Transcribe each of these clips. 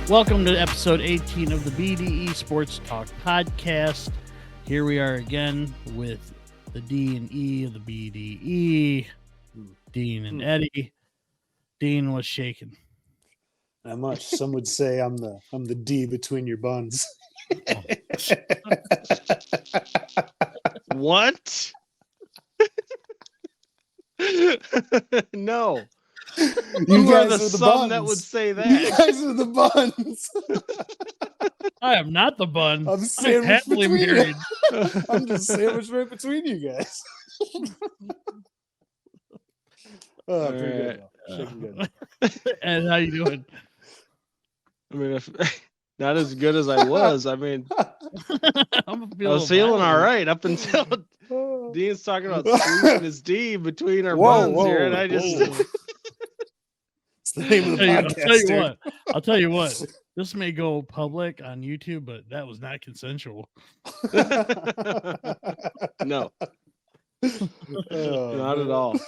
Welcome to episode 18 of the BDE Sports Talk podcast. Here we are again with the D and E of the BDE, Dean and Eddie. Dean was shaking. Not much. Some would say I'm the D between your buns. What? No. You are guys the are the some buns. that would say that. You guys are the buns. I am not the bun. I'm sandwiched happily between married. you. I'm just sandwiched right between you guys. Oh, pretty good. Shaking good. And how you doing? I mean, if not as good as I was. I mean, I was feeling all right up until Dean's talking about squeezing his D between our buns here, and I just. It's the name of the podcast. I'll tell you what. This may go public on YouTube, but that was not consensual. No. Not at all.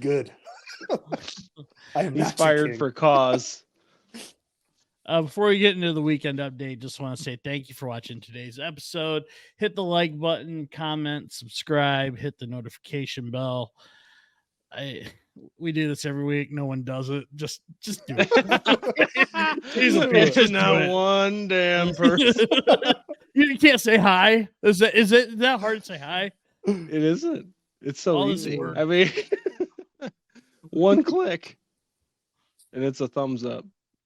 Good. I am He's fired for cause. Before we get into the weekend update, just want to say thank you for watching today's episode. Hit the like button, comment, subscribe, hit the notification bell. We do this every week. No one does it. Just do it. Just not one damn person. You can't say hi. Is it that hard to say hi? It isn't. It's so All easy. I mean, one click, and it's a thumbs up.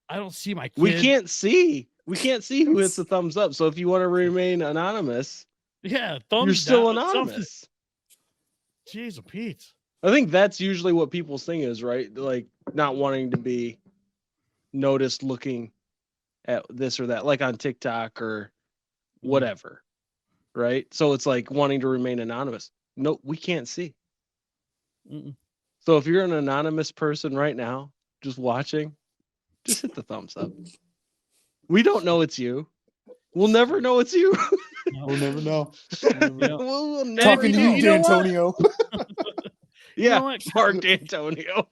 I don't see my kid. We can't see who hits the thumbs up. So if you want to remain anonymous, thumbs you're still down. anonymous. Jeez, Pete. I think that's usually what people's thing is, right? Like not wanting to be noticed looking at this or that, like on TikTok or whatever, right? So it's like wanting to remain anonymous. No, we can't see. Mm-mm. So if you're an anonymous person right now, just watching, just hit the thumbs up. We don't know it's you. We'll never know it's you. We'll never know. We'll never Talking to you, D'Antonio. Yeah, You know what? Mark D'Antonio.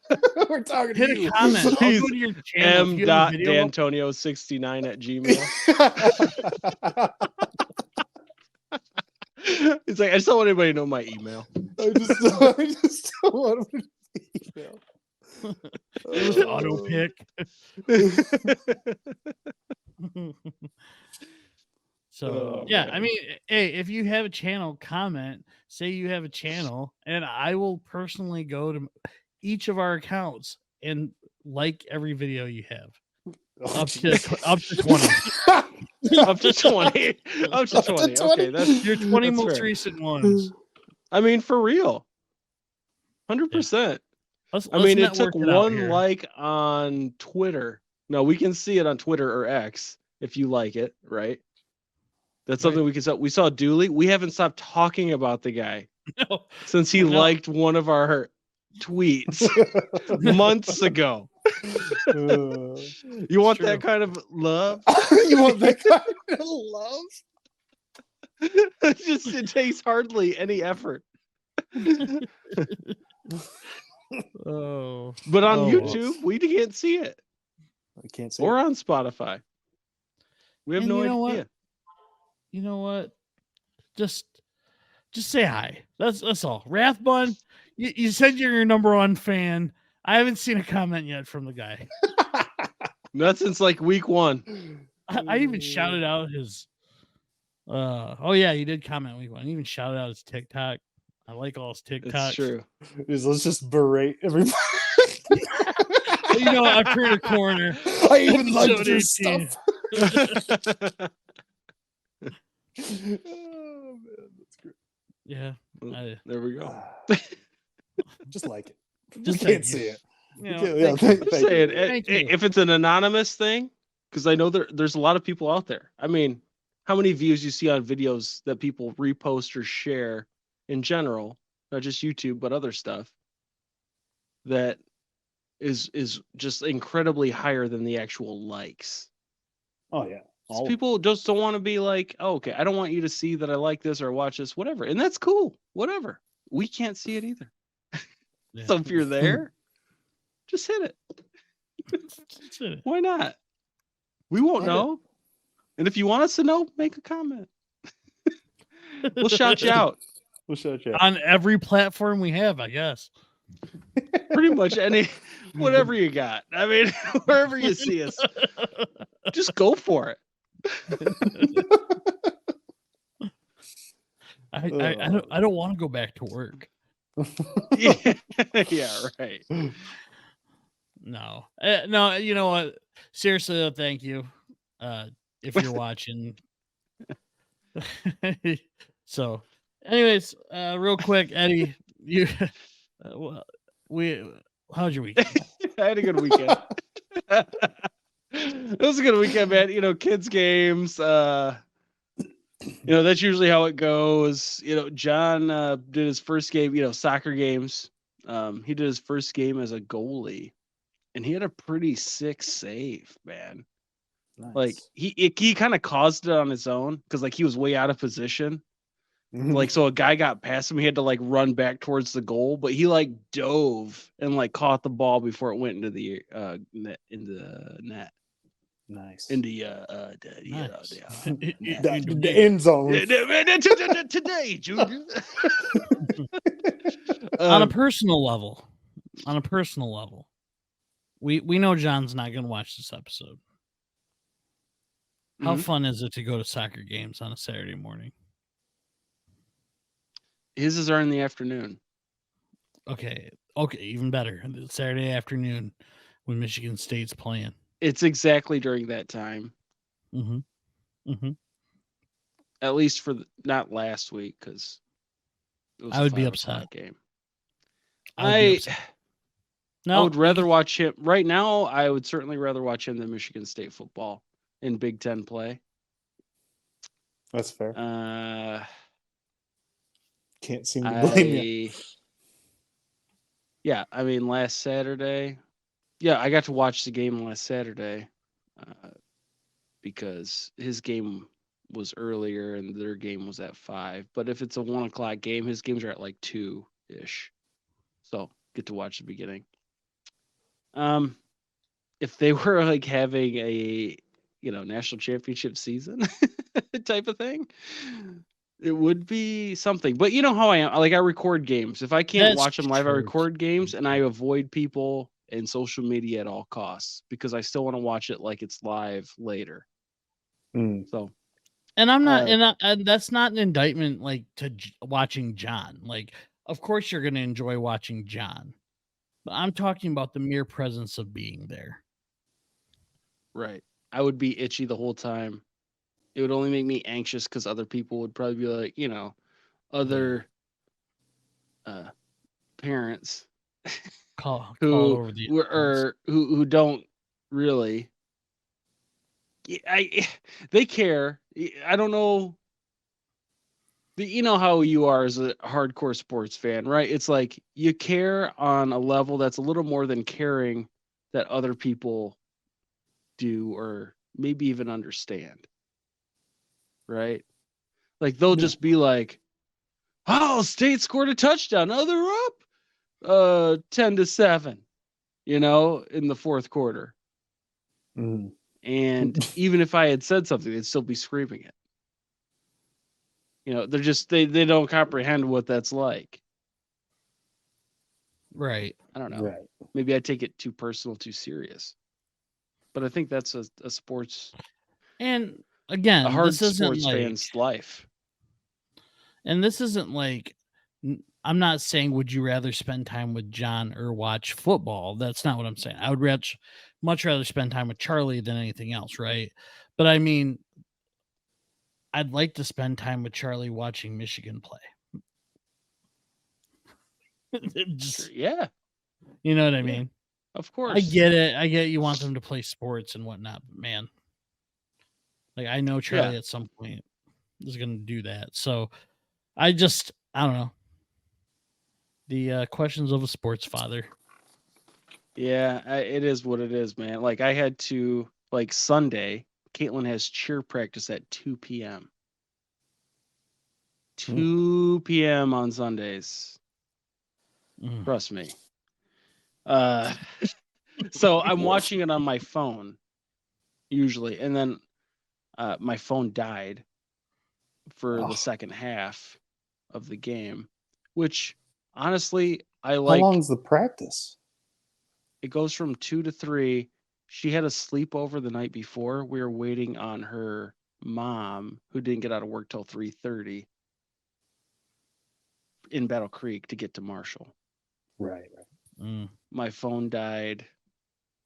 We're talking to Hit you. a comment. I'll He's go to your channel. m.d'antonio69@gmail. It's like I just don't want anybody to know my email. I just don't want to email. Auto pick. So I mean, hey, if you have a channel, comment, say you have a channel, and I will personally go to each of our accounts and like every video you have. Up to 20. Up to 20. Up to 20. Okay, that's your 20 that's most fair. recent ones. I mean, for real. 100%. Let's I mean, it network took it out one here. like on Twitter. No, we can see it on Twitter or X if you like it, right? That's something we can saw. We saw Dooley. We haven't stopped talking about the guy since he liked one of our tweets months ago. You want that kind of love? You want that kind of love? It takes hardly any effort. But on YouTube, we can't see it. I can't see or it. On Spotify. We have no idea. You know what? Just say hi. That's all. Rathbun, you said you're your number one fan. I haven't seen a comment yet from the guy. Not since like week 1. I even shouted out his he did comment week 1. I even shouted out his TikTok. I like all his TikToks. That's true. Let's just berate everybody. I turned a corner. I even liked your stuff. Oh man, that's great. Yeah. There we go. Just like it. Just we can't see it. Thank you. If it's an anonymous thing, because I know there's a lot of people out there. I mean, how many views you see on videos that people repost or share in general, not just YouTube, but other stuff that is just incredibly higher than the actual likes. Oh yeah. So people just don't want to be like, oh, okay, I don't want you to see that I like this or watch this, whatever. And that's cool. Whatever. We can't see it either. So if you're there, just hit it. Why not? We won't know. And if you want us to know, make a comment. We'll shout you out. We'll shout you out. On every platform we have, I guess. Pretty much whatever you got. I mean, wherever you see us, just go for it. I don't want to go back to work. Yeah, right. No, no. You know what? Seriously, though, thank you. If you're watching. So, anyways, real quick, Eddie, you, how's your weekend? I had a good weekend. It was a good weekend, man. You know, kids games. You know, that's usually how it goes. You know, John did his first game. You know, soccer games. He did his first game as a goalie, and he had a pretty sick save, man. Nice. Like he kind of caused it on his own because like he was way out of position. Like so a guy got past him, he had to like run back towards the goal, but he like dove and like caught the ball before it went into the net. Nice. In the end zone. Today, Junior. On a personal level, we know John's not going to watch this episode. How fun is it to go to soccer games on a Saturday morning? His are in the afternoon. Okay, even better. Saturday afternoon when Michigan State's playing. It's exactly during that time. At least for not last week, because I would be upset. Game. I would rather watch him right now. I would certainly rather watch him than Michigan State football in Big Ten play. That's fair. Can't seem to blame you. Yeah, I mean, last Saturday. Yeah, I got to watch the game last Saturday because his game was earlier and their game was at 5. But if it's a 1 o'clock game, his games are at like 2-ish. So get to watch the beginning. If they were like having a national championship season type of thing, it would be something. But you know how I am. Like I record games. If I can't watch them live, I record games and I avoid people and social media at all costs because I still want to watch it like it's live later. So, and I'm not, and that's not an indictment like to watching John. Like, of course you're going to enjoy watching John, but I'm talking about the mere presence of being there. Right. I would be itchy the whole time. It would only make me anxious because other people would probably be like, other parents who don't really. They care. I don't know. You know how you are as a hardcore sports fan, right? It's like you care on a level that's a little more than caring that other people do or maybe even understand. Right? Like they'll just be like, "Oh, State scored a touchdown. Oh, they're up 10-7, in the fourth quarter." And even if I had said something, they'd still be screaming it. They're just they don't comprehend what that's like. Right. I don't know. Right. Maybe I take it too personal, too serious. But I think that's a sports. And again, a hard this isn't sports fan's life. And this isn't like, I'm not saying would you rather spend time with John or watch football. That's not what I'm saying. I would much rather spend time with Charlie than anything else, right? But I mean, I'd like to spend time with Charlie watching Michigan play. Yeah. You know what I mean? Of course. I get it. I get you want them to play sports and whatnot, but man, like I know Charlie at some point is going to do that. So I don't know. The questions of a sports father. Yeah, it is what it is, man. Like I had to, like Sunday, Caitlin has cheer practice at 2 p.m. 2 p.m. on Sundays. Trust me. So I'm watching it on my phone usually, and then my phone died for the second half of the game, which honestly I like. How long's the practice? It goes from 2 to 3. She had a sleepover the night before. We were waiting on her mom, who didn't get out of work till 3:30 in Battle Creek to get to Marshall. Right. My phone died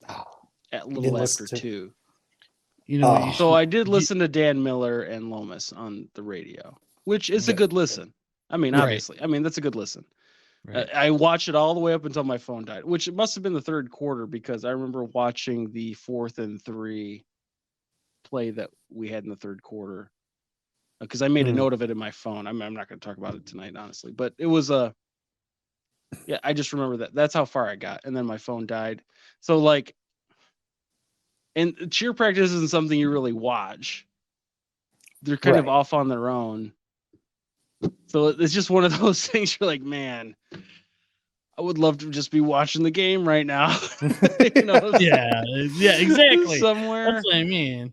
at a You little didn't after listen to- 2. You know, what you So should- I did listen to Dan Miller and Lomas on the radio, which is a good listen. I mean, Right. obviously, I mean that's a good listen. right. I watched it all the way up until my phone died, which it must have been the third quarter because I remember watching the 4th and 3 play that we had in the third quarter because I made a note of it in my phone. I'm not going to talk about it tonight, honestly, but it was yeah, I just remember that. That's how far I got, and then my phone died. So like, and cheer practice isn't something you really watch. They're kind of off on their own. So it's just one of those things you're like, man, I would love to just be watching the game right now. Yeah, exactly. Somewhere. That's what I mean.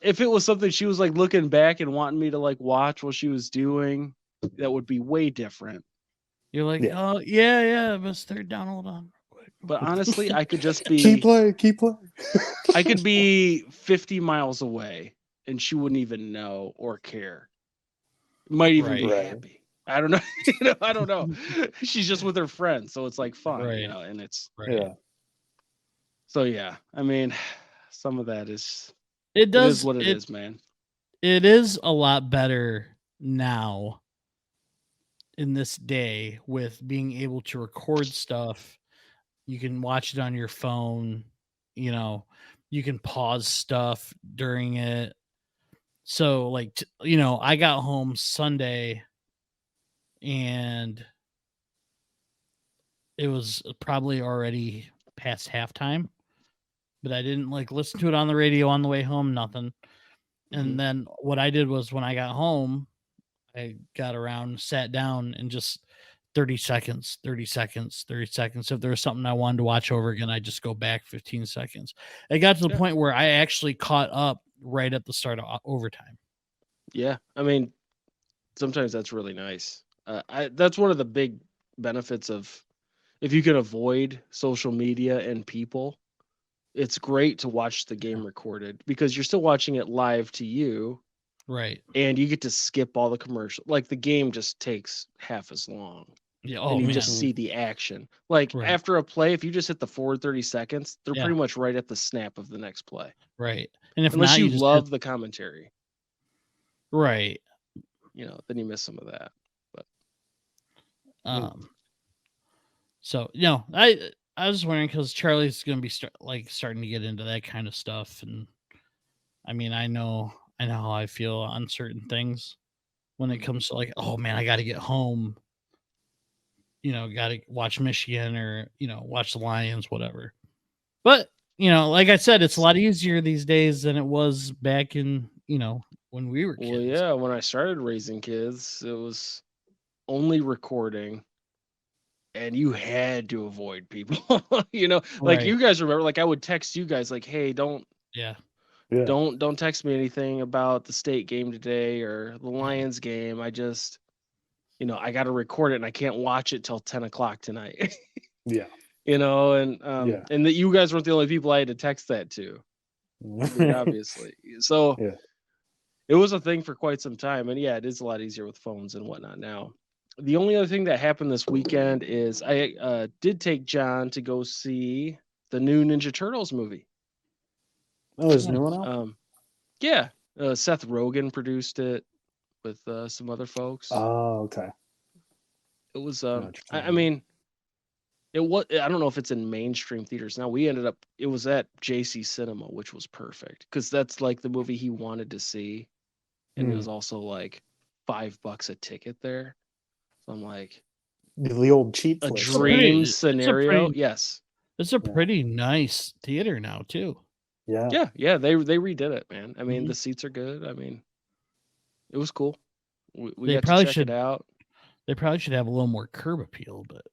If it was something she was like looking back and wanting me to like watch what she was doing, that would be way different. You're like, oh yeah, but third down, hold on. But honestly, I could just be keep playing. I could be 50 miles away and she wouldn't even know or care. Might even be happy. I don't know. I don't know. She's just with her friends, so it's like fun, and it's So yeah, I mean, some of that is it is what it is, man. It is a lot better now in this day with being able to record stuff. You can watch it on your phone, you can pause stuff during it. So like, I got home Sunday and it was probably already past halftime, but I didn't like listen to it on the radio on the way home, nothing. And then what I did was when I got home, I got around, sat down, and just 30 seconds, 30 seconds, 30 seconds. If there was something I wanted to watch over again, I just go back 15 seconds. It got to the point where I actually caught up right at the start of overtime. Yeah. I mean, sometimes that's really nice. That's one of the big benefits of if you can avoid social media and people, it's great to watch the game recorded because you're still watching it live to you. Right. And you get to skip all the commercial. Like the game just takes half as long. Yeah. And you just see the action. Like after a play, if you just hit the forward 30 seconds, they're pretty much right at the snap of the next play. Right. And if unless not, you love the commentary. Right. Then you miss some of that. But so I was wondering because Charlie's gonna be starting to get into that kind of stuff, and I mean I know how I feel on certain things when it comes to like, oh man, I got to get home. Got to watch Michigan or watch the Lions, whatever. But like I said, it's a lot easier these days than it was back in when we were kids. Well, yeah, when I started raising kids, it was only recording. And you had to avoid people, like you guys remember, like I would text you guys like, hey, don't text me anything about the state game today or the Lions game. I just, I got to record it and I can't watch it till 10 o'clock tonight. And that you guys weren't the only people I had to text that to, obviously. So it was a thing for quite some time. And it is a lot easier with phones and whatnot now. The only other thing that happened this weekend is I did take John to go see the new Ninja Turtles movie. Oh, there's a new one out? Yeah. Seth Rogen produced it with some other folks. Oh, okay. It was, I mean, it was, I don't know if it's in mainstream theaters. Now it was at JC Cinema, which was perfect because that's like the movie he wanted to see. And it was also like $5 a ticket there. So I'm like, the old cheap a flicks, dream scenario. Yes, it's a pretty nice theater now too. Yeah. They redid it, man. I mean, the seats are good. I mean, it was cool. We got to check it out. They probably should have a little more curb appeal, but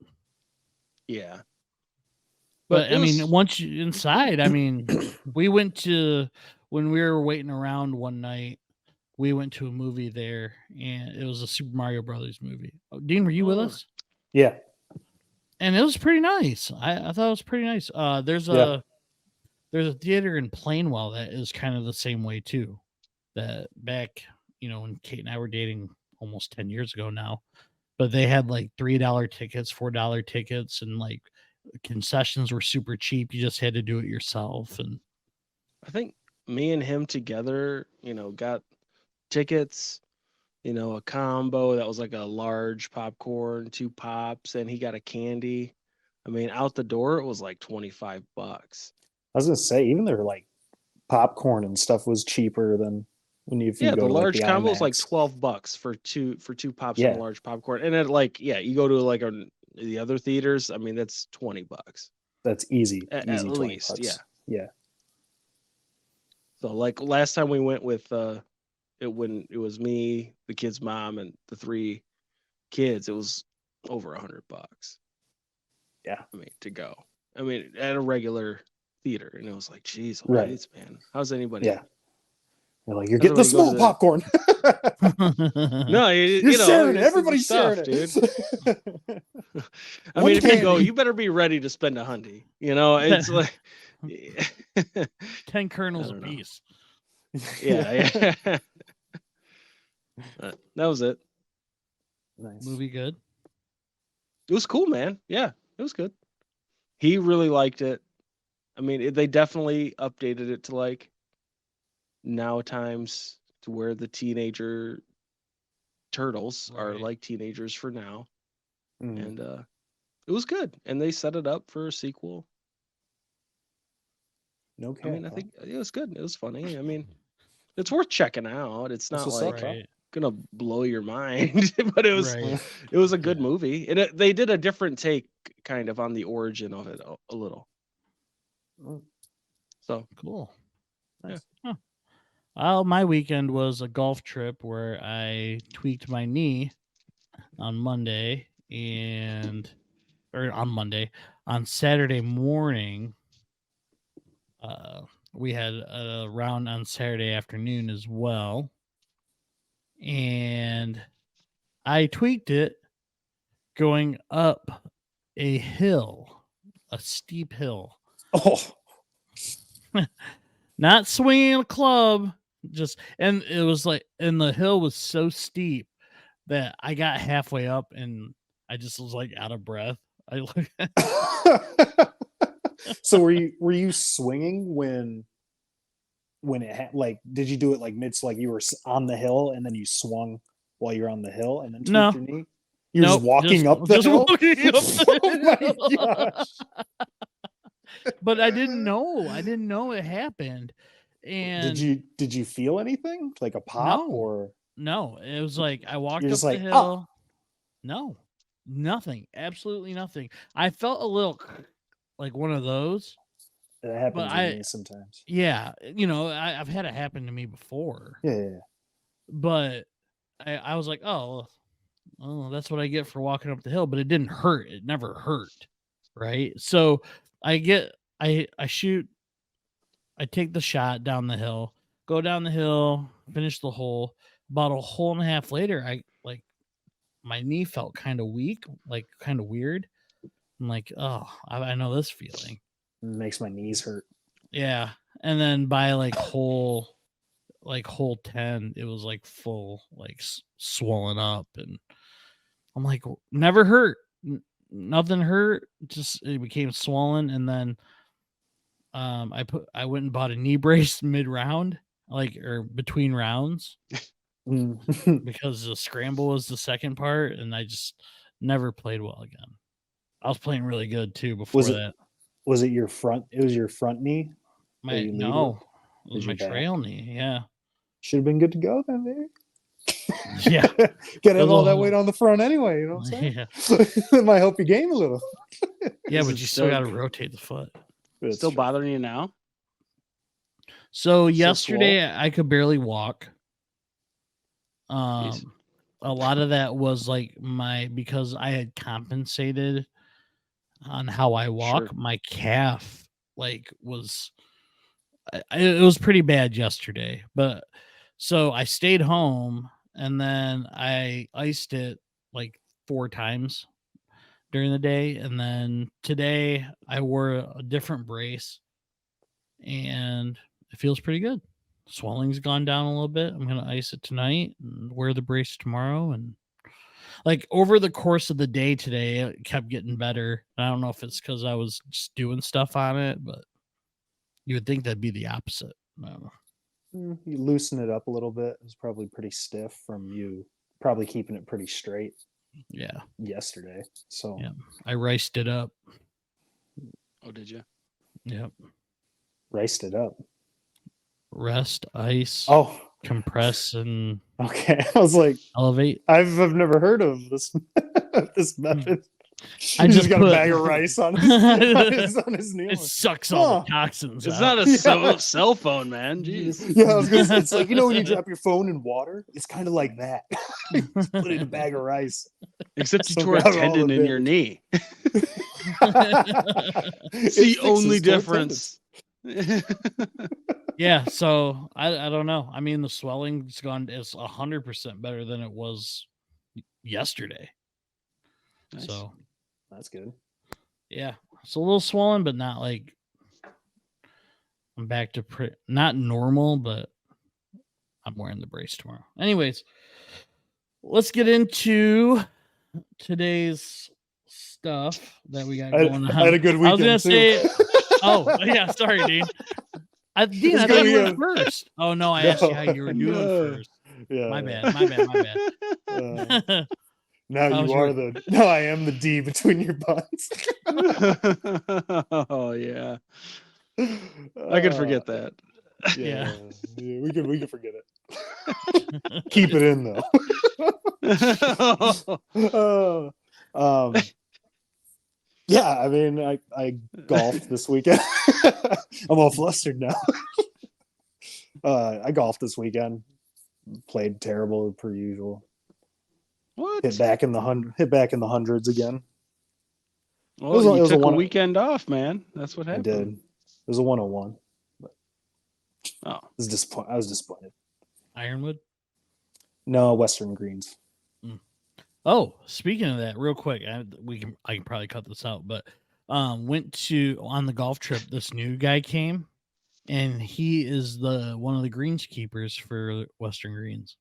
But I mean, once you inside, I mean, we went to when we were waiting around one night. We went to a movie there, and it was a Super Mario Brothers movie. Oh, Dean, were you with us? Yeah. And it was pretty nice. I thought it was pretty nice. There's a theater in Plainwell that is kind of the same way too. That back, when Kate and I were dating almost 10 years ago now, but they had like $3 tickets, $4 tickets, and like concessions were super cheap. You just had to do it yourself. And I think me and him together, got tickets, a combo that was like a large popcorn, 2 pops, and he got a candy. I mean, out the door it was like $25. I was gonna say, even their like popcorn and stuff was cheaper than if you go the to large like the combo IMAX. is like $12 for two pops Yeah. and a large popcorn. And then you go to like the other theaters, I mean that's $20. That's easy. At easy least, $20. Yeah. So like last time we went with when it was me, the kid's mom, and the 3 kids, it was over $100. Yeah. I mean, to go. I mean, at a regular theater, and it was like, geez, Right. Louise, man, how's anybody? Yeah. You're like, you're getting the small popcorn. No, you're sharing it. Everybody's stuff, sharing it, dude. I mean, if you go, you better be ready to spend $100. It's like 10 kernels a piece. Yeah. That was it. Nice. Movie good? It was cool, man. Yeah, it was good. He really liked it. I mean, they definitely updated it to like now times to where the teenager turtles are like teenagers for now. And it was good. And they set it up for a sequel. No cap, I mean, I think it was good. It was funny. I mean, it's worth checking out. It's not like gonna blow your mind, but it was a good movie. And they did a different take kind of on the origin of it a little. So cool. Nice. Yeah. Huh. Well, my weekend was a golf trip where I tweaked my knee on Monday on Saturday morning. We had a round on Saturday afternoon as well. And I tweaked it going up a hill, a steep hill. Oh, not swinging a club, and it was like, and the hill was so steep that I got halfway up and I just was like out of breath. So were you swinging when it like, did you do it like mid, so like you were on the hill and then you swung while you're on the hill and then tweaked your knee? You're just walking up the hill? Oh my gosh. But I didn't know it happened. And did you feel anything like a pop? No, it was like I walked up the hill. No, nothing, absolutely nothing. I felt a little like one of those. It happens to me sometimes. Yeah, I've had it happen to me before. Yeah. But I was like, oh, that's what I get for walking up the hill. But it didn't hurt. It never hurt, right? So I shoot. I take the shot down the hill, go down the hill, finish the hole. About a hole and a half later, my knee felt kind of weak, like kind of weird. I'm like, oh, I know this feeling. It makes my knees hurt. Yeah. And then by hole 10, it was like full, like swollen up. And I'm like, never hurt. Nothing hurt. Just it became swollen. And then I went and bought a knee brace mid-round, or between rounds. Because the scramble was the second part, and I just never played well again. I was playing really good too before that. Was it your front? It was your front knee? It was my trail knee. Yeah. Should have been good to go then, baby. Yeah. Gotta have all that weight on the front anyway, you know what I'm saying? Yeah. It might help you gain a little. Yeah, but you still got to rotate the foot. It's still bothering you now? So yesterday I could barely walk. A lot of that was like because I had compensated on how I walk. Sure. My calf it was pretty bad yesterday, but so I stayed home and then I iced it like 4 times during the day, and then today I wore a different brace and it feels pretty good. Swelling's gone down a little bit. I'm gonna ice it tonight and wear the brace tomorrow, and like over the course of the day today it kept getting better. I don't know if it's because I was just doing stuff on it, but you would think that'd be the opposite. I don't know. You loosen it up a little bit. It's probably pretty stiff from you probably keeping it pretty straight. Yeah. Yesterday. So yeah, I riced it up. Oh, did you? Yep. Riced it up. Rest, ice, compress, and okay. I was like, elevate. I've never heard of this this method. I just got a bag of rice on his knee. It sucks all the toxins. It's out. not a cell phone, man. Jeez. Yeah, I was gonna say, it's like, when you drop your phone in water, it's kind of like that. Put it in a bag of rice. Except you tore a tendon in your knee. It's the only difference. Yeah, so I don't know. I mean, the swelling's gone. It's 100% better than it was yesterday. Nice. So that's good. Yeah, it's a little swollen, but not like I'm back to not normal, but I'm wearing the brace tomorrow. Anyways, let's get into today's stuff that we got going on. I had a good weekend. I was gonna say, oh yeah, sorry, Dean. Dean, I thought you were first. Oh no, I asked you how you were doing first. Yeah, my bad. Now I am the D between your buns. Oh yeah, I could forget that. Yeah, we can forget it. Keep it in though. Yeah, I mean, I golfed this weekend. I'm all flustered now. I golfed this weekend. Played terrible per usual. What? Hit back in the hundreds again. Well, you took a weekend off, man. That's what happened. I did. It was a 101. But I was disappointed. Ironwood? No, Western Greens. Oh, speaking of that, real quick, I can probably cut this out, but went on the golf trip. This new guy came, and he is one of the greenskeepers for Western Greens.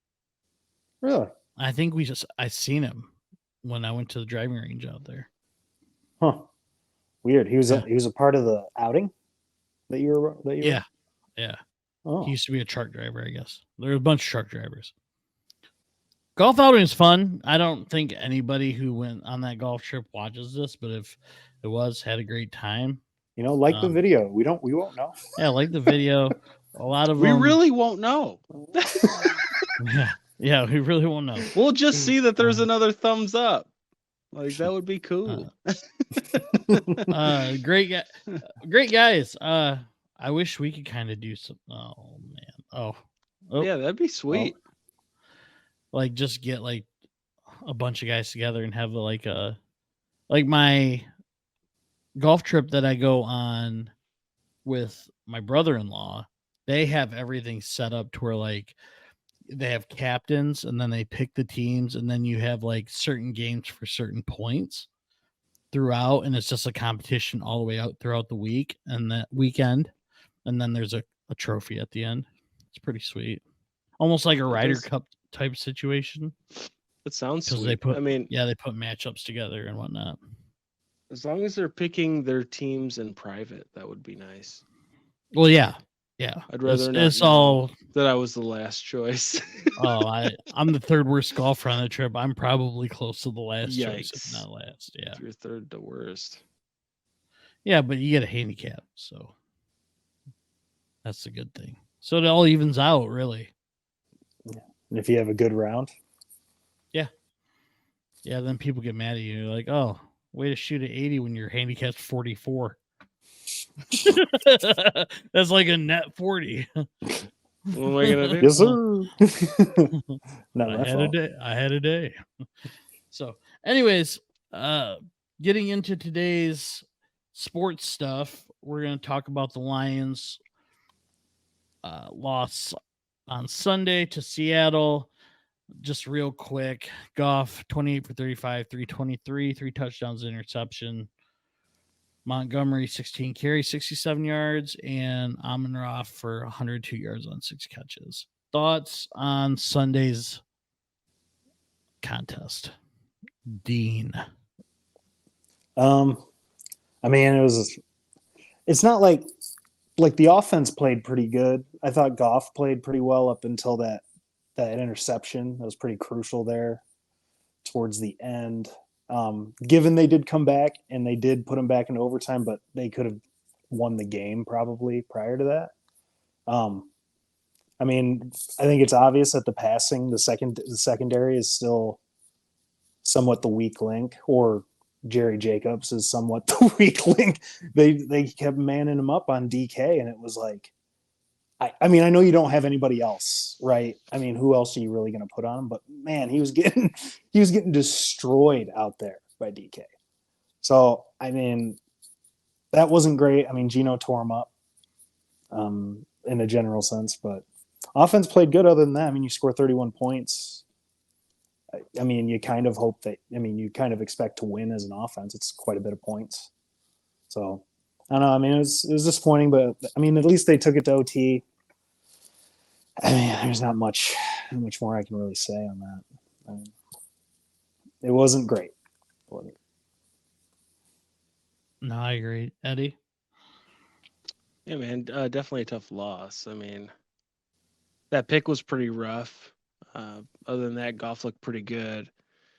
Really? I think I seen him when I went to the driving range out there. Huh. Weird. He was a part of the outing that you were. Yeah. Oh. He used to be a truck driver, I guess. There were a bunch of truck drivers. Golf outing is fun. I don't think anybody who went on that golf trip watches this, but if it had a great time. The video. We won't know. Yeah, like the video. A lot of we really won't know. Yeah, we really won't know. We'll just see that there's another thumbs up. Like that would be cool. Great guys. I wish we could kind of do some. Oh man. Oh yeah, that'd be sweet. Like just get like a bunch of guys together and have like my golf trip that I go on with my brother-in-law. They have everything set up to where like they have captains and then they pick the teams and then you have like certain games for certain points throughout, and it's just a competition all the way out throughout the week and that weekend, and then there's a trophy at the end. It's pretty sweet, almost like a Ryder Cup type situation. It sounds sweet. They put matchups together and whatnot. As long as they're picking their teams in private, that would be nice. Well, yeah. I'd rather it's all that I was the last choice. I'm the third worst golfer on the trip. I'm probably close to the last choice, if not last. Yeah, you're third to worst. Yeah, but you get a handicap, so that's a good thing. So it all evens out, really. Yeah. And if you have a good round, then people get mad at you. You're like, oh, way to shoot at 80 when your handicap's 44. That's like a net 40. What am I gonna do? Yes, sir. I had a day. So, anyways, getting into today's sports stuff, we're going to talk about the Lions' loss on Sunday to Seattle. Just real quick, Goff 28 for 35, 323, 3 touchdowns, interception. Montgomery 16 carries, 67 yards, and Amon-Ra for 102 yards on 6 catches. Thoughts on Sunday's contest, Dean? I mean, it's not like the offense played pretty good. I thought Goff played pretty well up until that interception. That was pretty crucial there towards the end. Given they did come back and they did put him back in overtime, but they could have won the game probably prior to that. I mean, I think it's obvious that the secondary is still somewhat the weak link, or Jerry Jacobs is somewhat the weak link. They kept manning him up on DK, and it was like, I mean, I know you don't have anybody else, right? I mean, who else are you really going to put on him? But man, he was getting destroyed out there by DK. So I mean, that wasn't great. I mean, Geno tore him up in a general sense, but offense played good other than that. I mean, you score 31 points. I mean, you kind of hope that, I mean, you kind of expect to win as an offense. It's quite a bit of points. So I don't know. I mean, it was disappointing, but I mean, at least they took it to OT. I mean, there's not much more I can really say on that. I mean, it wasn't great. No, I agree. Eddie? Yeah, man, definitely a tough loss. I mean, that pick was pretty rough. Other than that, Goff looked pretty good.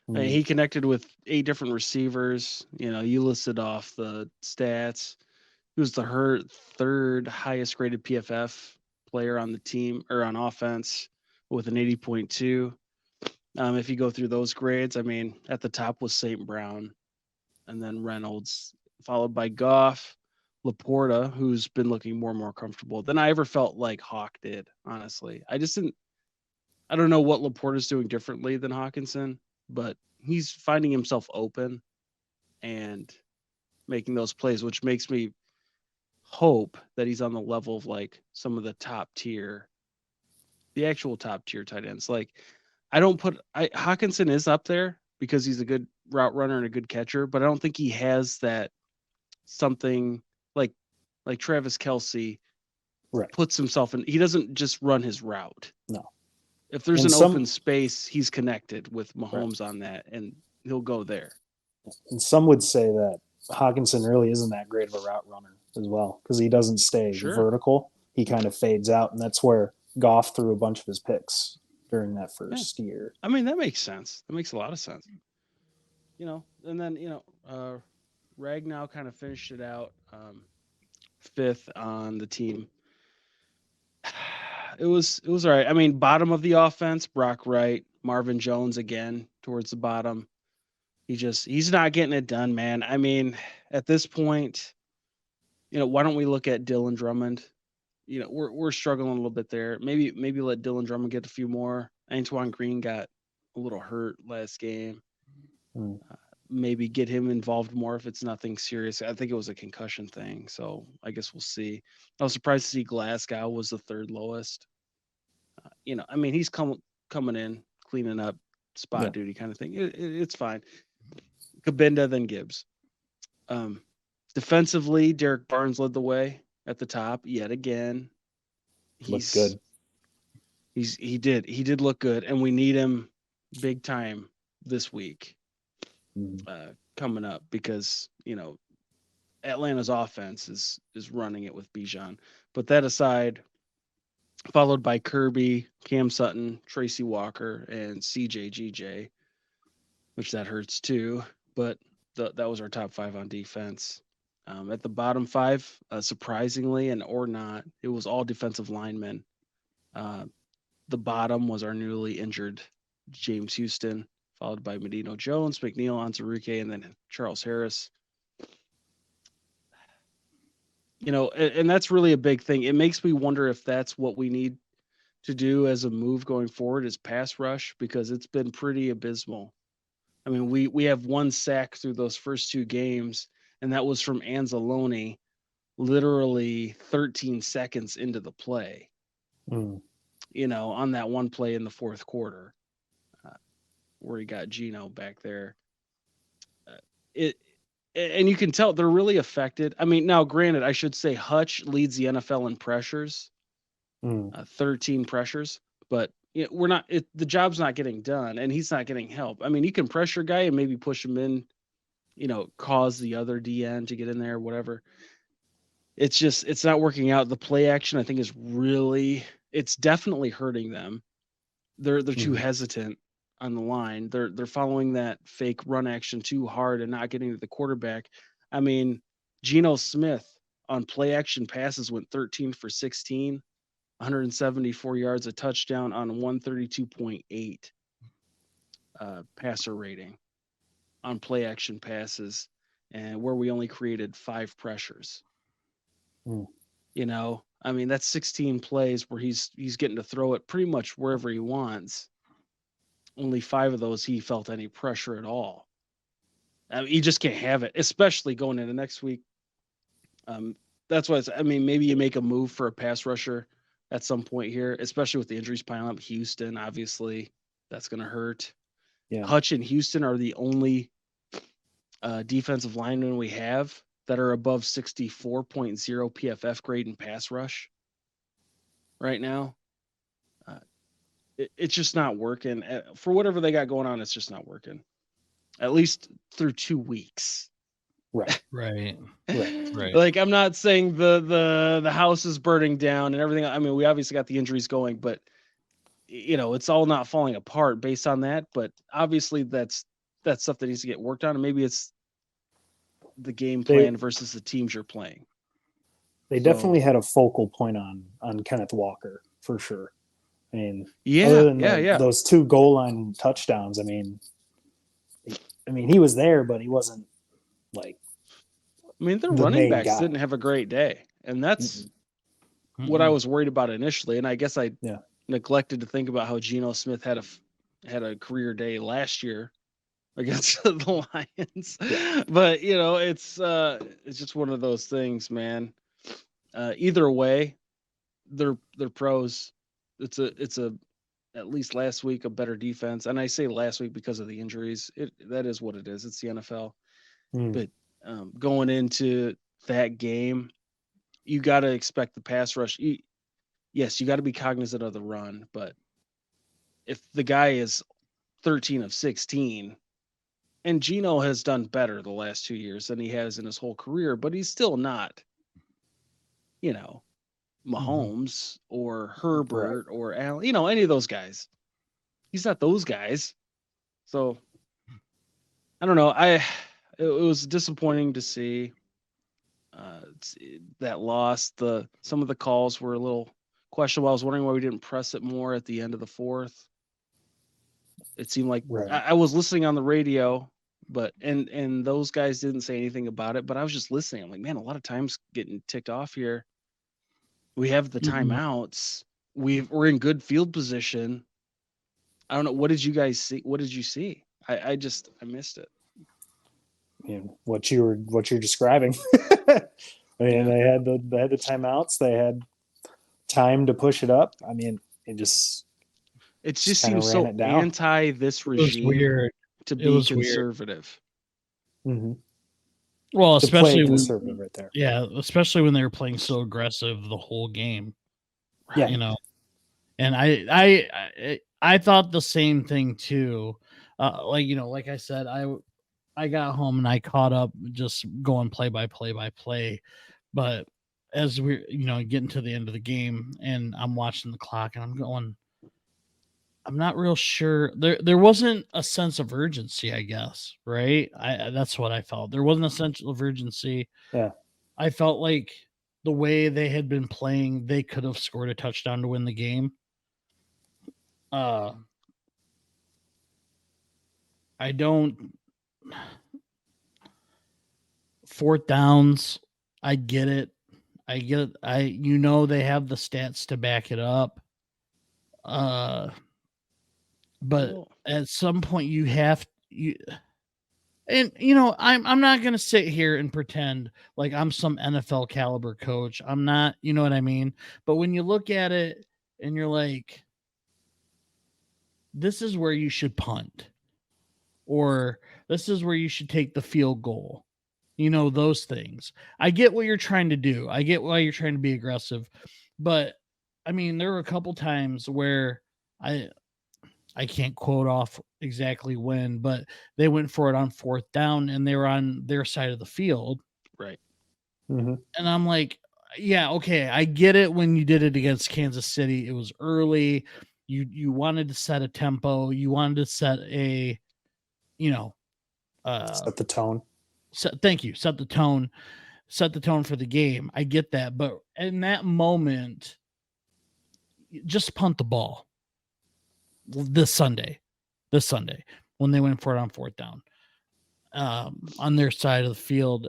I mean, he connected with 8 different receivers. You know, you listed off the stats. He was the third highest graded PFF player on the team or on offense with an 80.2. If you go through those grades, I mean, at the top was St. Brown and then Reynolds, followed by Goff, Laporta, who's been looking more and more comfortable than I ever felt like Hawk did, honestly. I don't know what Laporta's doing differently than Hawkinson, but he's finding himself open and making those plays, which makes me hope that he's on the level of like some of the actual top tier tight ends. Like Hawkinson is up there because he's a good route runner and a good catcher, but I don't think he has that something like Travis Kelce puts himself in. He doesn't just run his route. No. If there's an open space, he's connected with Mahomes on that, and he'll go there. And some would say that Hawkinson really isn't that great of a route runner as well, because he doesn't stay vertical. He kind of fades out, and that's where Goff threw a bunch of his picks during that first year. I mean, that makes sense. That makes a lot of sense. You know, and then, Ragnow kind of finished it out 5th on the team. It was all right. I mean, bottom of the offense, Brock Wright, Marvin Jones again towards the bottom. He's not getting it done, man. I mean, at this point, why don't we look at Dylan Drummond? We're struggling a little bit there. Maybe let Dylan Drummond get a few more. Antoine Green got a little hurt last game. Maybe get him involved more if it's nothing serious. I think it was a concussion thing, so I guess we'll see. I was surprised to see Glasgow was the 3rd lowest. I mean, he's coming in, cleaning up, spot duty kind of thing. It's fine. Kabinda, then Gibbs. Defensively, Derek Barnes led the way at the top yet again. Looked good. He did look good, and we need him big time this week. Coming up, because Atlanta's offense is running it with Bijan. But that aside, followed by Kirby, Cam Sutton, Tracy Walker, and CJ, which that hurts too. But that was our top 5 on defense. At the bottom 5, surprisingly and or not, it was all defensive linemen. The bottom was our newly injured James Houston, followed by Medino Jones, McNeil, Anzaruke, and then Charles Harris. And that's really a big thing. It makes me wonder if that's what we need to do as a move going forward is pass rush, because it's been pretty abysmal I mean, we have one sack through those first 2 games, and that was from Anzalone, literally 13 seconds into the play. You know, on that one play in the fourth quarter, where he got Geno back there. And you can tell they're really affected. I mean, now granted, I should say Hutch leads the NFL in pressures, 13 pressures, but we're not. The job's not getting done, and he's not getting help. I mean, you can pressure a guy and maybe push him in, cause the other DN to get in there, whatever. It's not working out. The play action, I think, it's definitely hurting them. They're too hesitant on the line. They're following that fake run action too hard and not getting to the quarterback. I mean, Geno Smith on play action passes went 13 for 16, 174 yards, a touchdown on 132.8 passer rating on play action passes, and where we only created 5 pressures. I mean, that's 16 plays where he's getting to throw it pretty much wherever he wants. Only 5 of those he felt any pressure at all. I mean, you just can't have it, especially going into next week. That's why maybe you make a move for a pass rusher at some point here, especially with the injuries piling up. Houston, obviously, that's going to hurt. Yeah. Hutch and Houston are the only defensive linemen we have that are above 64.0 PFF grade in pass rush right now. It's just not working. For whatever they got going on, it's just not working. At least through 2 weeks. Right. Like, I'm not saying the house is burning down and everything. I mean, we obviously got the injuries going, but it's all not falling apart based on that. But obviously that's stuff that needs to get worked on. And maybe it's the game plan versus the teams you're playing. They definitely had a focal point on Kenneth Walker for sure. I mean, other than those 2 goal line touchdowns, I mean, he was there, but he wasn't like. I mean, their running backs didn't have a great day, and that's what I was worried about initially. And I guess I neglected to think about how Geno Smith had a career day last year against the Lions. But it's just one of those things, man. Either way, they're pros. It's a at least last week a better defense, and I say last week because of the injuries. That is what it is. It's the NFL. But going into that game, you got to expect the pass rush. Yes, you got to be cognizant of the run, but if the guy is 13 of 16, and Geno has done better the last 2 years than he has in his whole career, but he's still not, Mahomes or Herbert or Allen, any of those guys. He's not those guys. So I don't know. It was disappointing to see that loss. Some of the calls were a little questionable. I was wondering why we didn't press it more at the end of the fourth. It seemed like I was listening on the radio, but and those guys didn't say anything about it, but I was just listening. I'm like, man, a lot of times getting ticked off here. We have the timeouts. We're in good field position. I don't know. What did you guys see? What did you see? I missed it. What you're describing. I mean, they had the timeouts. They had time to push it up. I mean, it just seems so anti this regime to be conservative. Well, especially conservative right there. Yeah, especially when they were playing so aggressive the whole game. Yeah, and I thought the same thing too. Like I said, I got home and I caught up just going play by play. But as we're, getting to the end of the game and I'm watching the clock and I'm going, I'm not real sure. There wasn't a sense of urgency, I guess, right? That's what I felt. There wasn't a sense of urgency. Yeah. I felt like the way they had been playing, they could have scored a touchdown to win the game. Fourth downs, I get it. They have the stats to back it up. But at some point you have and you know, I'm not gonna sit here and pretend like I'm some NFL caliber coach. I'm not, you know what I mean? But when you look at it and you're like, this is where you should punt, or this is where you should take the field goal. You know, those things. I get what you're trying to do. I get why you're trying to be aggressive. But I mean, there were a couple times where I can't quote off exactly when, but they went for it on 4th down and they were on their side of the field. Right. Mm-hmm. And I'm like, yeah, okay, I get it when you did it against Kansas City. It was early. You wanted to set a tempo. You wanted to set a, you know, Set the tone. thank you. Set the tone. Set the tone for the game. I get that. But in that moment, just punt the ball. This Sunday when they went for it on 4th down on their side of the field.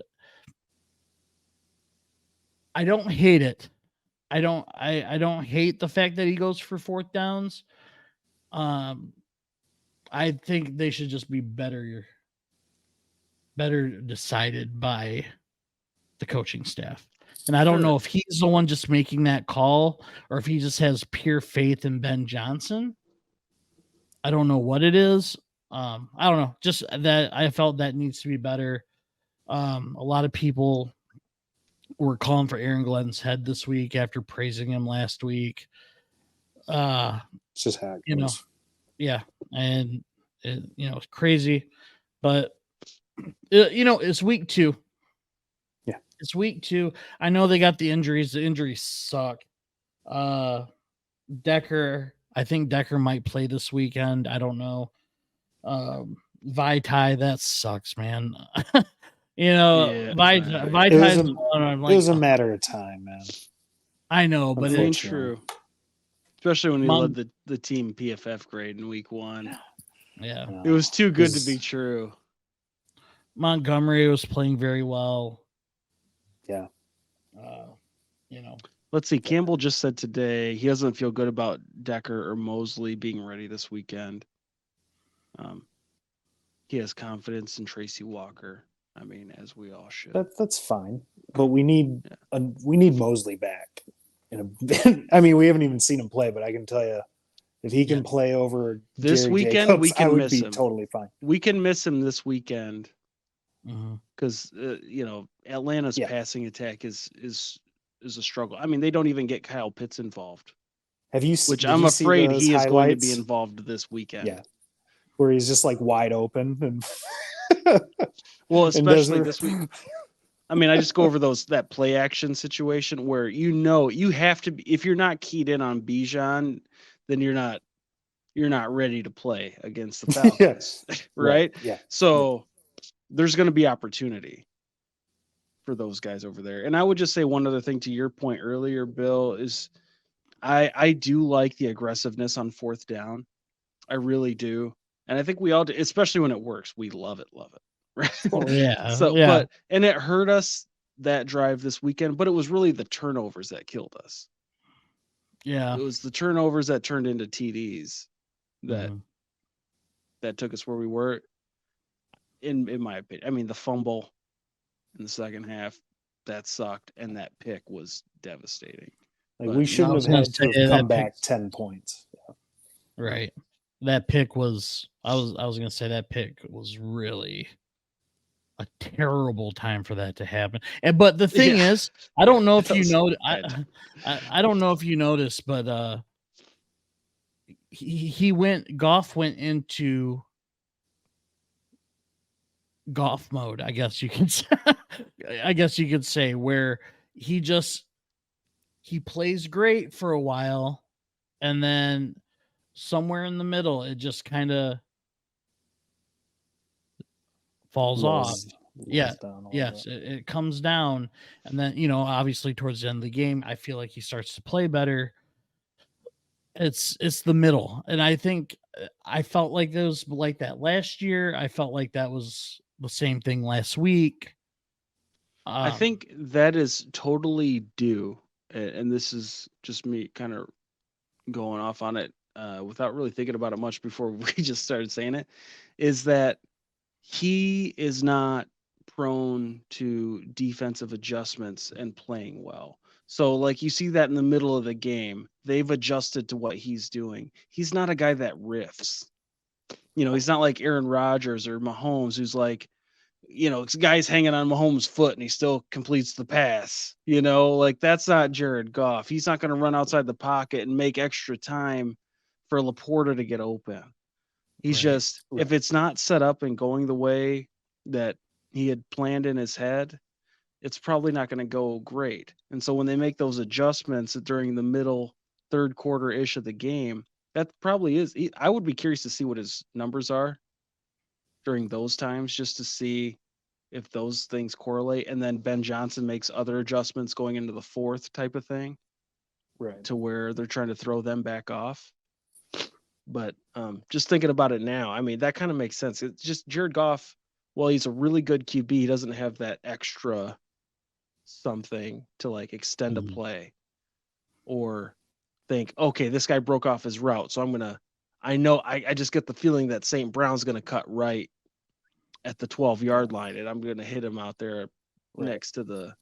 I don't hate it. I don't hate the fact that he goes for 4th downs. I think they should just be better decided by the coaching staff. And I don't know if he's the one just making that call or if he just has pure faith in Ben Johnson. I don't know what it is. I don't know. Just that I felt that needs to be better. A lot of people were calling for Aaron Glenn's head this week after praising him last week. It's just how it goes. Yeah, and it's crazy, but it's week 2. Yeah, it's week 2. I know they got the injuries. The injuries suck. Decker, I think Decker might play this weekend. I don't know. Vitae, that sucks, man. Vitae. It was a matter of time, man. I know, but it's true. Especially when he led the team PFF grade in week 1. Yeah. It was too good to be true. Montgomery was playing very well. Yeah. Let's see. Campbell just said today he doesn't feel good about Decker or Mosley being ready this weekend. He has confidence in Tracy Walker. I mean, as we all should. That's fine, but we need Mosley back. I mean, we haven't even seen him play, but I can tell you, if he can play over this Jerry weekend, Jacobs, we can I would miss be him. totally fine. We can miss him this weekend because Atlanta's passing attack is a struggle. I mean, they don't even get Kyle Pitts involved. Which I'm afraid he is going to be involved this weekend. Yeah, where he's just like wide open and. Well, especially this week. I mean, I just go over that play action situation where you have to be, if you're not keyed in on Bijan, then you're not ready to play against the Falcons. Yes. Right? Yeah. So there's going to be opportunity for those guys over there. And I would just say one other thing to your point earlier, Bill, is I do like the aggressiveness on 4th down. I really do. And I think we all do, especially when it works. We love it. Right. Yeah. And it hurt us that drive this weekend, but it was really the turnovers that killed us. Yeah. It was the turnovers that turned into TDs that took us where we were. In my opinion, I mean, the fumble in the second half, that sucked, and that pick was devastating. We shouldn't have had to come back 10 points. Yeah. Right. That pick was. I was going to say that pick was really a terrible time for that to happen. But the thing is, I don't know if you know. I don't know if you noticed, but Goff went into golf mode, I guess you can say. Where he plays great for a while, and then somewhere in the middle it just kind of falls off. It comes down, and then obviously towards the end of the game I feel like he starts to play better. It's the middle, and I think I felt like it was like that last year. I felt like that was the same thing last week. I think that is totally due, and this is just me kind of going off on it without really thinking about it much before we just started saying it, is that he is not prone to defensive adjustments and playing well. So, like, you see that in the middle of the game, they've adjusted to what he's doing. He's not a guy that riffs. He's not like Aaron Rodgers or Mahomes, who's like, guy's hanging on Mahomes' foot and he still completes the pass. Like, that's not Jared Goff. He's not going to run outside the pocket and make extra time for Laporta to get open. He's just, if it's not set up and going the way that he had planned in his head, it's probably not going to go great. And so when they make those adjustments during the middle third quarter-ish of the game, that probably is. I would be curious to see what his numbers are during those times, just to see if those things correlate. And then Ben Johnson makes other adjustments going into the fourth type of thing, right, to where they're trying to throw them back off. But just thinking about it now, I mean, that kind of makes sense. It's just Jared Goff, while he's a really good QB, he doesn't have that extra something to like extend a play or think, okay, this guy broke off his route, so I just get the feeling that St. Brown's going to cut right at the 12-yard line, and I'm going to hit him out there next to the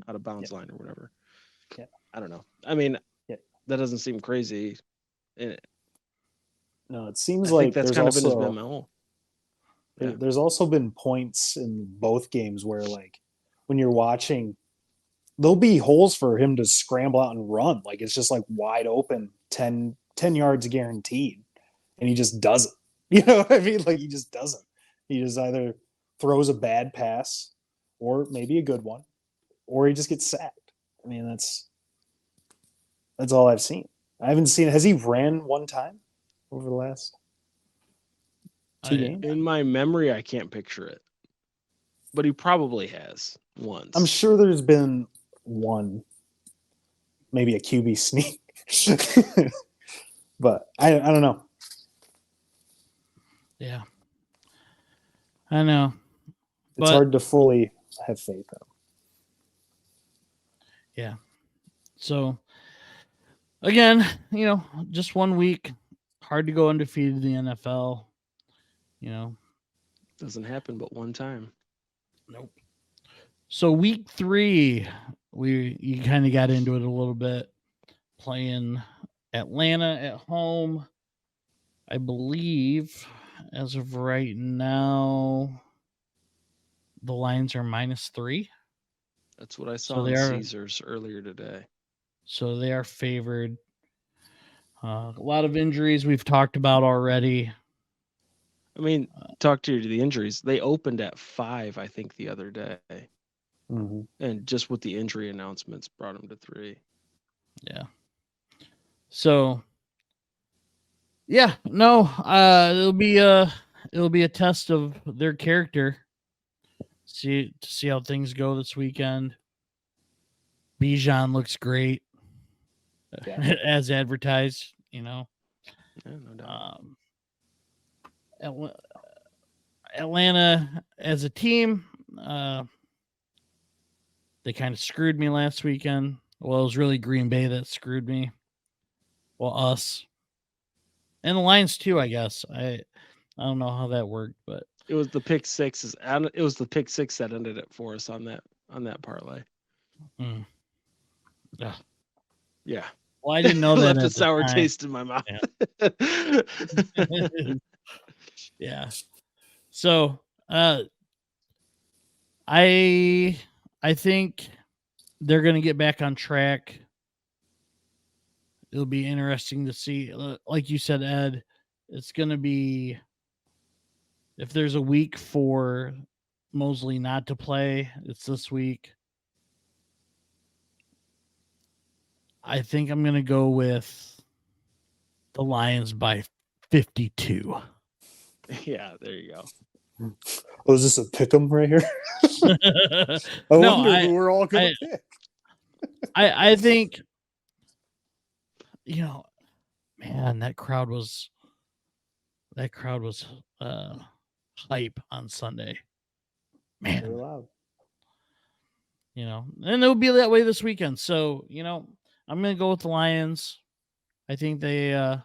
out of bounds line or whatever. Yeah. I don't know. I mean, that doesn't seem crazy. No, it seems like that's kind of been his MO. There's also been points in both games where, like, when you're watching, there'll be holes for him to scramble out and run. Like, it's just like wide open, 10 yards guaranteed. And he just doesn't. You know what I mean? Like, he just doesn't. He just either throws a bad pass or maybe a good one, or he just gets sacked. I mean, that's all I've seen. I haven't seen. Has he ran one time over the last 2 games? In my memory, I can't picture it, but he probably has once. I'm sure there's been one, maybe a QB sneak, but I don't know. Yeah, I know. It's hard to fully have faith in him. Yeah. So, again, just 1 week. Hard to go undefeated in the NFL. Doesn't happen but one time. Nope. So week 3, you kind of got into it a little bit, playing Atlanta at home. I believe as of right now, the Lions are -3. That's what I saw on Caesars earlier today. So they are favored. A lot of injuries we've talked about already. I mean, talk to the injuries. They opened at 5, I think, the other day. Mm-hmm. And just with the injury announcements brought them to 3. Yeah. So, yeah, no, it'll be a test of their character. To see how things go this weekend. Bijan looks great, as advertised. Yeah, no doubt. Atlanta as a team, they kind of screwed me last weekend. Well, it was really Green Bay that screwed me. Well, us. And the Lions too, I guess. I don't know how that worked, but it was the pick sixes. It was the pick 6 that ended it for us on that parlay. Yeah. Yeah. Well, I didn't know that. Left a sour taste in my mouth. Yeah. Yeah. So, I think they're going to get back on track. It'll be interesting to see. Like you said, Ed, it's going to be, if there's a week for Mosley not to play, it's this week. I think I'm going to go with the Lions by 52. Yeah, there you go. Oh, is this a pick 'em right here? I wonder who we're all going to pick. I think, man, that crowd was hype on Sunday. Man, they're loud. And it'll be that way this weekend. So, I'm going to go with the Lions. I think they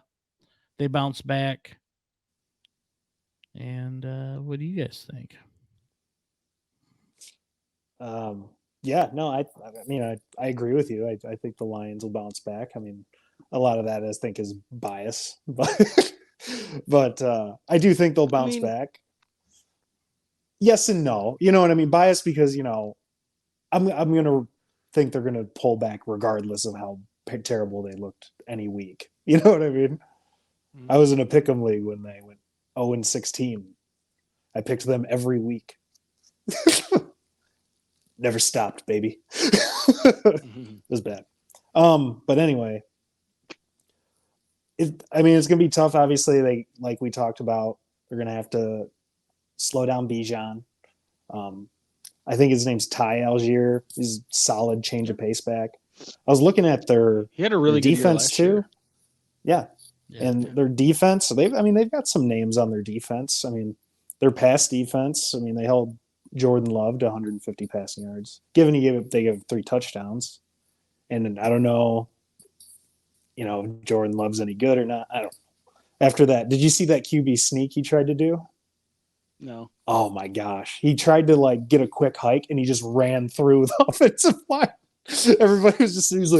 bounce back. And what do you guys think? Yeah, no, I mean, I agree with you. I think the Lions will bounce back. I mean, a lot of that I think is bias, but I do think they'll bounce back. Yes and no. You know what I mean? Bias because, I'm gonna think they're gonna pull back regardless of how terrible they looked any week. You know what I mean? I was in a pick'em league when they went 0-16. I picked them every week. Never stopped, baby. It was bad. But anyway, I mean, it's gonna be tough. Obviously, like we talked about, they're gonna have to slow down Bijan. I think his name's Ty Algier. He's solid change of pace back. I was looking at he had a really good defense too. Year. Yeah. And their defense, so they've got some names on their defense. I mean, their pass defense, I mean, they held Jordan Love to 150 passing yards. Given they gave 3 touchdowns. And I don't know, if Jordan Love's any good or not. I don't know. After that, did you see that QB sneak he tried to do? No. Oh my gosh. He tried to get a quick hike and he just ran through the offensive line. Everybody he was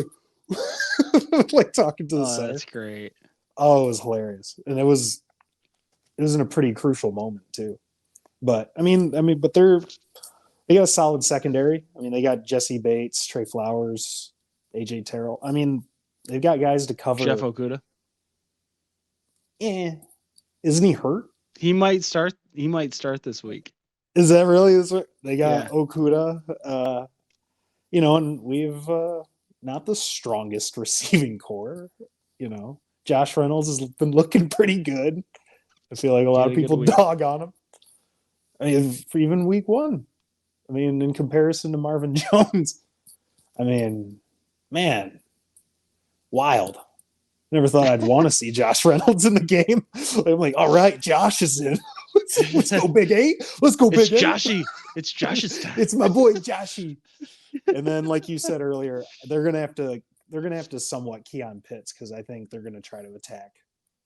like talking to the center. That's great. Oh, it was hilarious. And it was in a pretty crucial moment too. But I mean, but they got a solid secondary. I mean, they got Jesse Bates, Trey Flowers, AJ Terrell. I mean, they've got guys to cover. Jeff Okudah. Yeah. Isn't he hurt? He might start this week. Is that really this week? They got Okudah. And we've not the strongest receiving core. Josh Reynolds has been looking pretty good. I feel like a lot of people dog on him. I mean, for even week 1. I mean, in comparison to Marvin Jones, I mean, man, wild. Never thought I'd want to see Josh Reynolds in the game. I'm like, all right, Josh is in. Let's go Big 8. Let's go Big 8. Joshy. It's Josh's time. It's my boy Joshy. And then, like you said earlier, they're gonna have to somewhat key on Pitts because I think they're gonna try to attack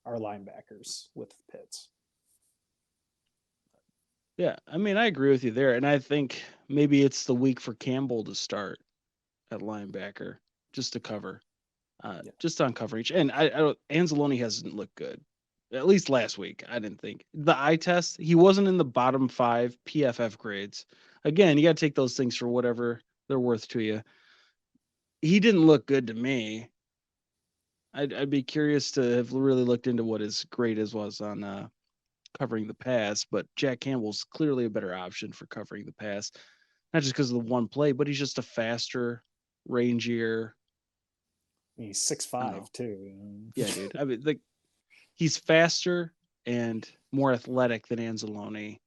our linebackers with Pitts. Yeah, I mean, I agree with you there, and I think maybe it's the week for Campbell to start at linebacker just to cover, just on coverage. And I Anzalone hasn't looked good, at least last week. I didn't think the eye test. He wasn't in the bottom 5 PFF grades. Again, you got to take those things for whatever they're worth to you. He didn't look good to me. I'd be curious to have really looked into what his grade was on covering the pass, but Jack Campbell's clearly a better option for covering the pass, not just because of the one play, but he's just a faster, rangier. He's 6'5" too. Yeah, dude. I mean, he's faster and more athletic than Anzalone.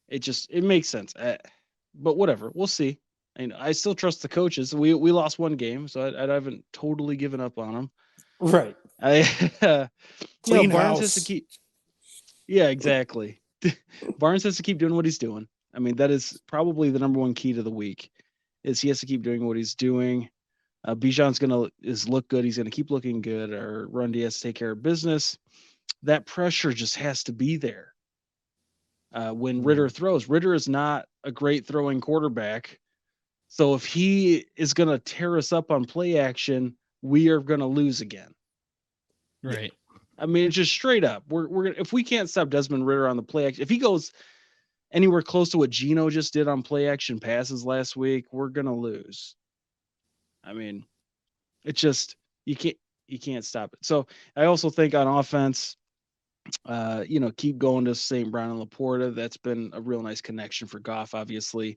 It makes sense. But whatever, we'll see. And I still trust the coaches. We lost one game, so I haven't totally given up on them. Right. Barnes has to keep. Yeah, exactly. Barnes has to keep doing what he's doing. I mean, that is probably the number one key to the week, is he has to keep doing what he's doing. Bijan's look good. He's gonna keep looking good. Our run D has to take care of business. That pressure just has to be there. When Ritter throws, Ritter is not a great throwing quarterback. So if he is gonna tear us up on play action, we are gonna lose again. Right. I mean, it's just straight up. We're gonna, if we can't stop Desmond Ritter on the play action, if he goes anywhere close to what Geno just did on play action passes last week, we're gonna lose. I mean, it's just you can't stop it. So I also think on offense, keep going to St. Brown and Laporta. That's been a real nice connection for Goff. Obviously,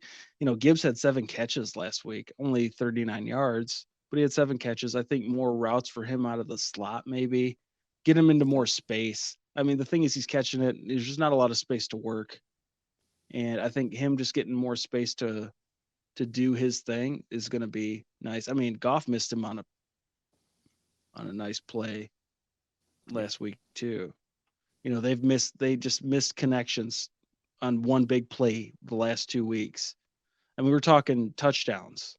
Gibbs had 7 catches last week, only 39 yards, but he had 7 catches. I think more routes for him out of the slot, maybe get him into more space. I mean, the thing is, he's catching it. There's just not a lot of space to work, and I think him just getting more space to do his thing is going to be nice. I mean, Goff missed him on a nice play last week too. They just missed connections on one big play the last 2 weeks. And we were talking touchdowns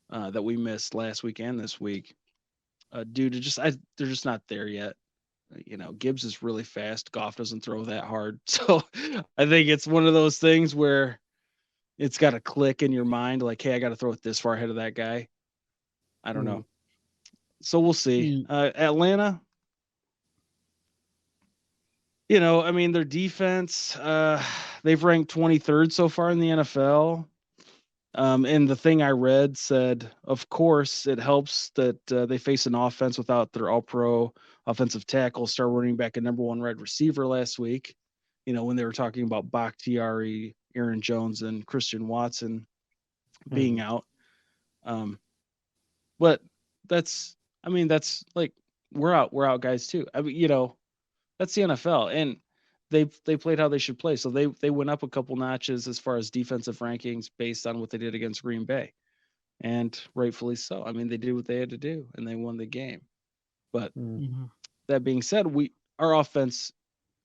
that we missed last week and this week due to they're just not there yet. Gibbs is really fast. Goff doesn't throw that hard. So I think it's one of those things where it's got to click in your mind like, hey, I got to throw it this far ahead of that guy. I don't know. So we'll see. Atlanta, their defense, they've ranked 23rd so far in the NFL. And the thing I read said, of course, it helps that they face an offense without their all-pro offensive tackle, star running back, and number one wide receiver last week. When they were talking about Bakhtiari, Aaron Jones, and Christian Watson being out. But that's like we're out guys too. That's the NFL, and they played how they should play. So they went up a couple notches as far as defensive rankings based on what they did against Green Bay, and rightfully so. They did what they had to do, and they won the game. But that being said, our offense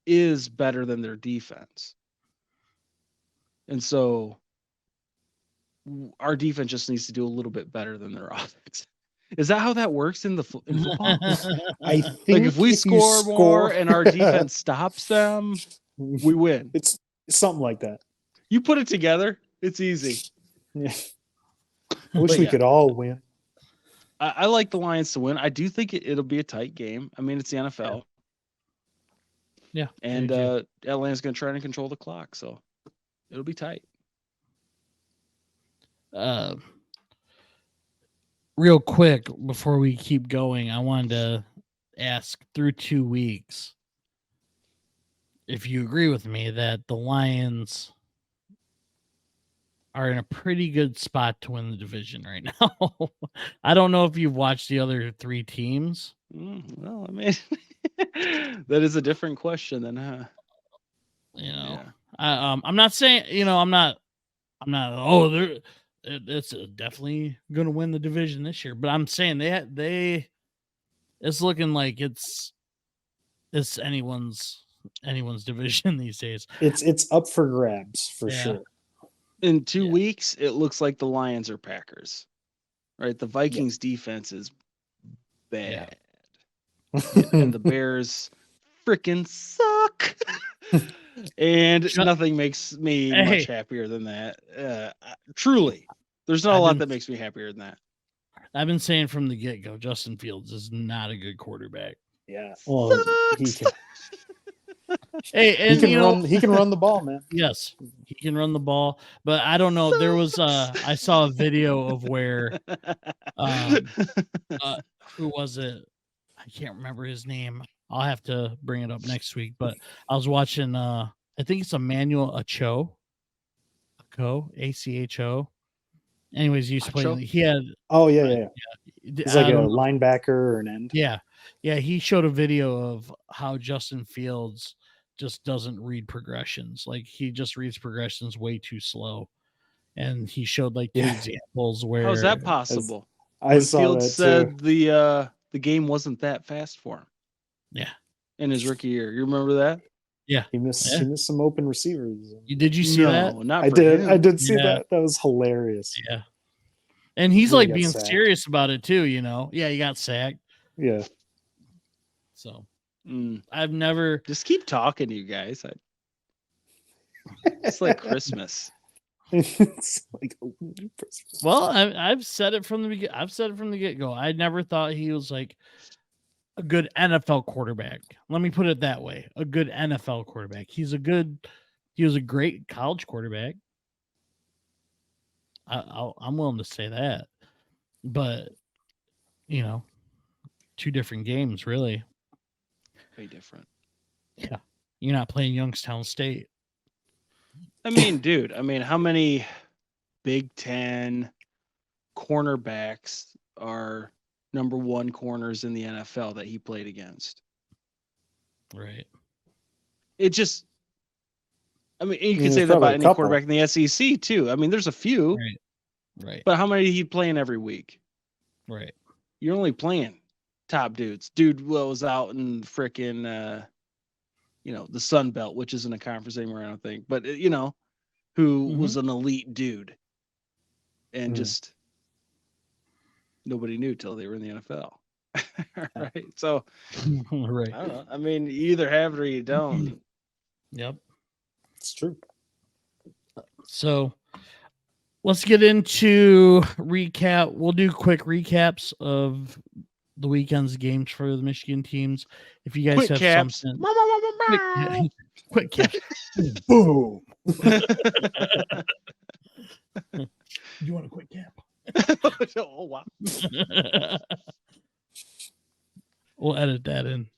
is better than their defense, and so our defense just needs to do a little bit better than their offense. Is that how that works in football? I think like if we score more and our defense stops them, we win. It's something like that. You put it together, it's easy. Yeah. I wish we could all win. I like the Lions to win. I do think it'll be a tight game. It's the NFL. Yeah. And Atlanta's going to try to control the clock, so it'll be tight. Real quick before we keep going, I wanted to ask, through 2 weeks, if you agree with me that the Lions are in a pretty good spot to win the division right now. I don't know if you've watched the other 3 teams. Well, that is a different question than I'm not saying, it's definitely going to win the division this year, but I'm saying it's looking like it's anyone's division these days. It's up for grabs for sure. In 2 weeks, it looks like the Lions or Packers, right? The Vikings defense is bad, and the Bears freaking suck. And nothing makes me much happier than that. Truly, there's not a lot that makes me happier than that. I've been saying from the get-go, Justin Fields is not a good quarterback. Yeah, well, he can. Hey, and he can run the ball, man. Yes, he can run the ball, but I don't know. There was I saw a video of where who was it? I can't remember his name. I'll have to bring it up next week. But I was watching. I think it's Emmanuel Acho, ACHO. Anyways, he used to play. He had. Oh yeah. He's like a linebacker or an end. Yeah. He showed a video of how Justin Fields just doesn't read progressions. Like he just reads progressions way too slow. And he showed like 2 examples where. How's that possible? I saw Fields that said too. The game wasn't that fast for him. Yeah. In his rookie year. You remember that? Yeah. He missed some open receivers. Did you see that? Not I did. I did see that. That was hilarious. Yeah. And he's like being serious about it too, Yeah, he got sacked. Yeah. So I've never just keep talking, you guys. It's like Christmas. It's like Christmas. Well, I've said it from the beginning. I've said it from the get-go. I never thought he was like a good NFL quarterback. Let me put it that way. A good NFL quarterback. He was a great college quarterback. I'm willing to say that. But 2 different games, really. Way different. Yeah. You're not playing Youngstown State. Dude, how many Big Ten cornerbacks are number 1 corners in the NFL that he played against? Right. It just, you can say that about any quarterback in the SEC too. There's a few. Right. But how many are you playing every week? Right. You're only playing top dudes. Dude was out in frickin' the Sun Belt, which isn't a conference anymore, I don't think. But who was an elite dude. And just nobody knew till they were in the NFL. Right. So, Right. I don't know. I mean, you either have it or you don't. Yep. It's true. So let's get into recap. We'll do quick recaps of the weekend's games for the Michigan teams. If you guys Quick have caps. something, quick caps. Boom. You want a quick cap? Oh, wow. We'll edit that in.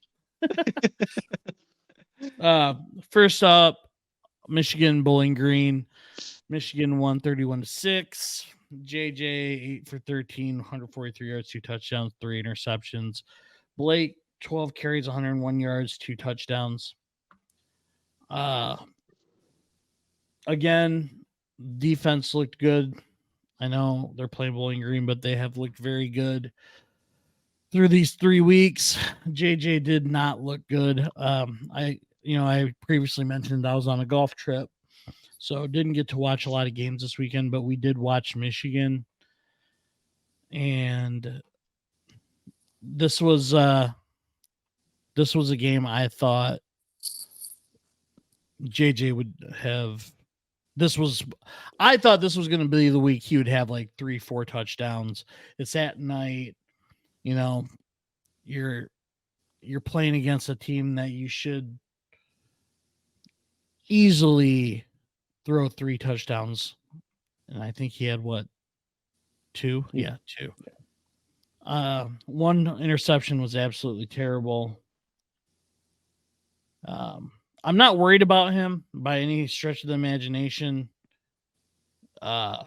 First up, Michigan Bowling Green. Michigan won 31-6. JJ 8 for 13, 143 yards, 2 touchdowns, 3 interceptions. Blake 12 carries, 101 yards, 2 touchdowns. Again, defense looked good. I know they're playing Bowling Green, but they have looked very good through these 3 weeks. JJ did not look good. I previously mentioned I was on a golf trip, so didn't get to watch a lot of games this weekend, but we did watch Michigan. And this was a game I thought JJ would have. I thought this was going to be the week he would have like 3-4 touchdowns. It's at night, you're playing against a team that you should easily throw 3 touchdowns. And I think he had 2? Yeah, 2. 1 interception was absolutely terrible. I'm not worried about him by any stretch of the imagination. I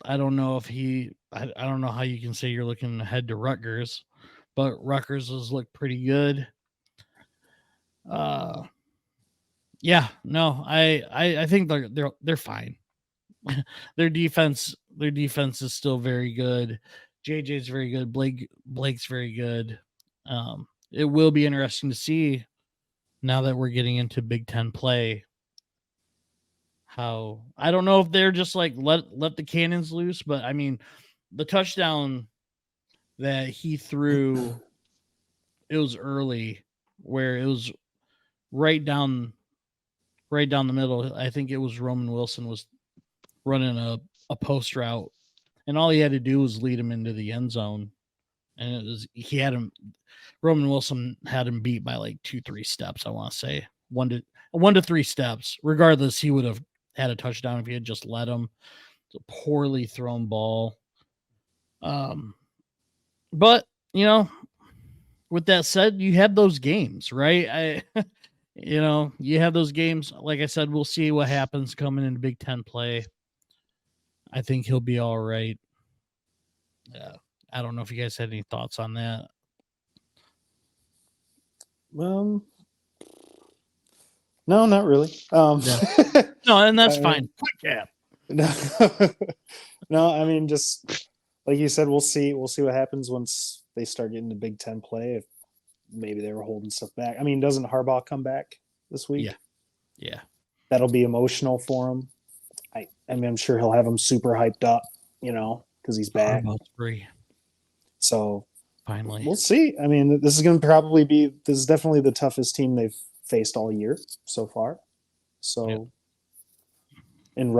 don't know if I don't know how you can say you're looking ahead to Rutgers, but Rutgers has looked pretty good. Yeah, no, I think they're fine. Their defense is still very good. JJ's very good. Blake's very good. It will be interesting to see now that we're getting into Big Ten play. How I don't know if they're just like let the cannons loose, but I mean the touchdown that he threw, it was early where it was right down the middle. I think it was Roman Wilson was running a post route, and all he had to do was lead him into the end zone, and Roman Wilson had him beat by like 2-3 steps. I want to say 1 to 3 steps. Regardless, he would have had a touchdown if he had just let him. It's a poorly thrown ball. But with that said, you have those games, right? You have those games. Like I said, we'll see what happens coming into Big Ten play. I think he'll be all right. I don't know if you guys had any thoughts on that. No, not really. Yeah. No, and that's fine. Quick cap. No, I mean, just like you said, we'll see what happens once they start getting to Big Ten play. If maybe they were holding stuff back. I mean, doesn't Harbaugh come back this week? Yeah. That'll be emotional for him. I mean, I'm sure he'll have him super hyped up, because he's back. Harbaugh's free. So finally, we'll see. I mean, this is definitely the toughest team they've faced all year so far. So, coming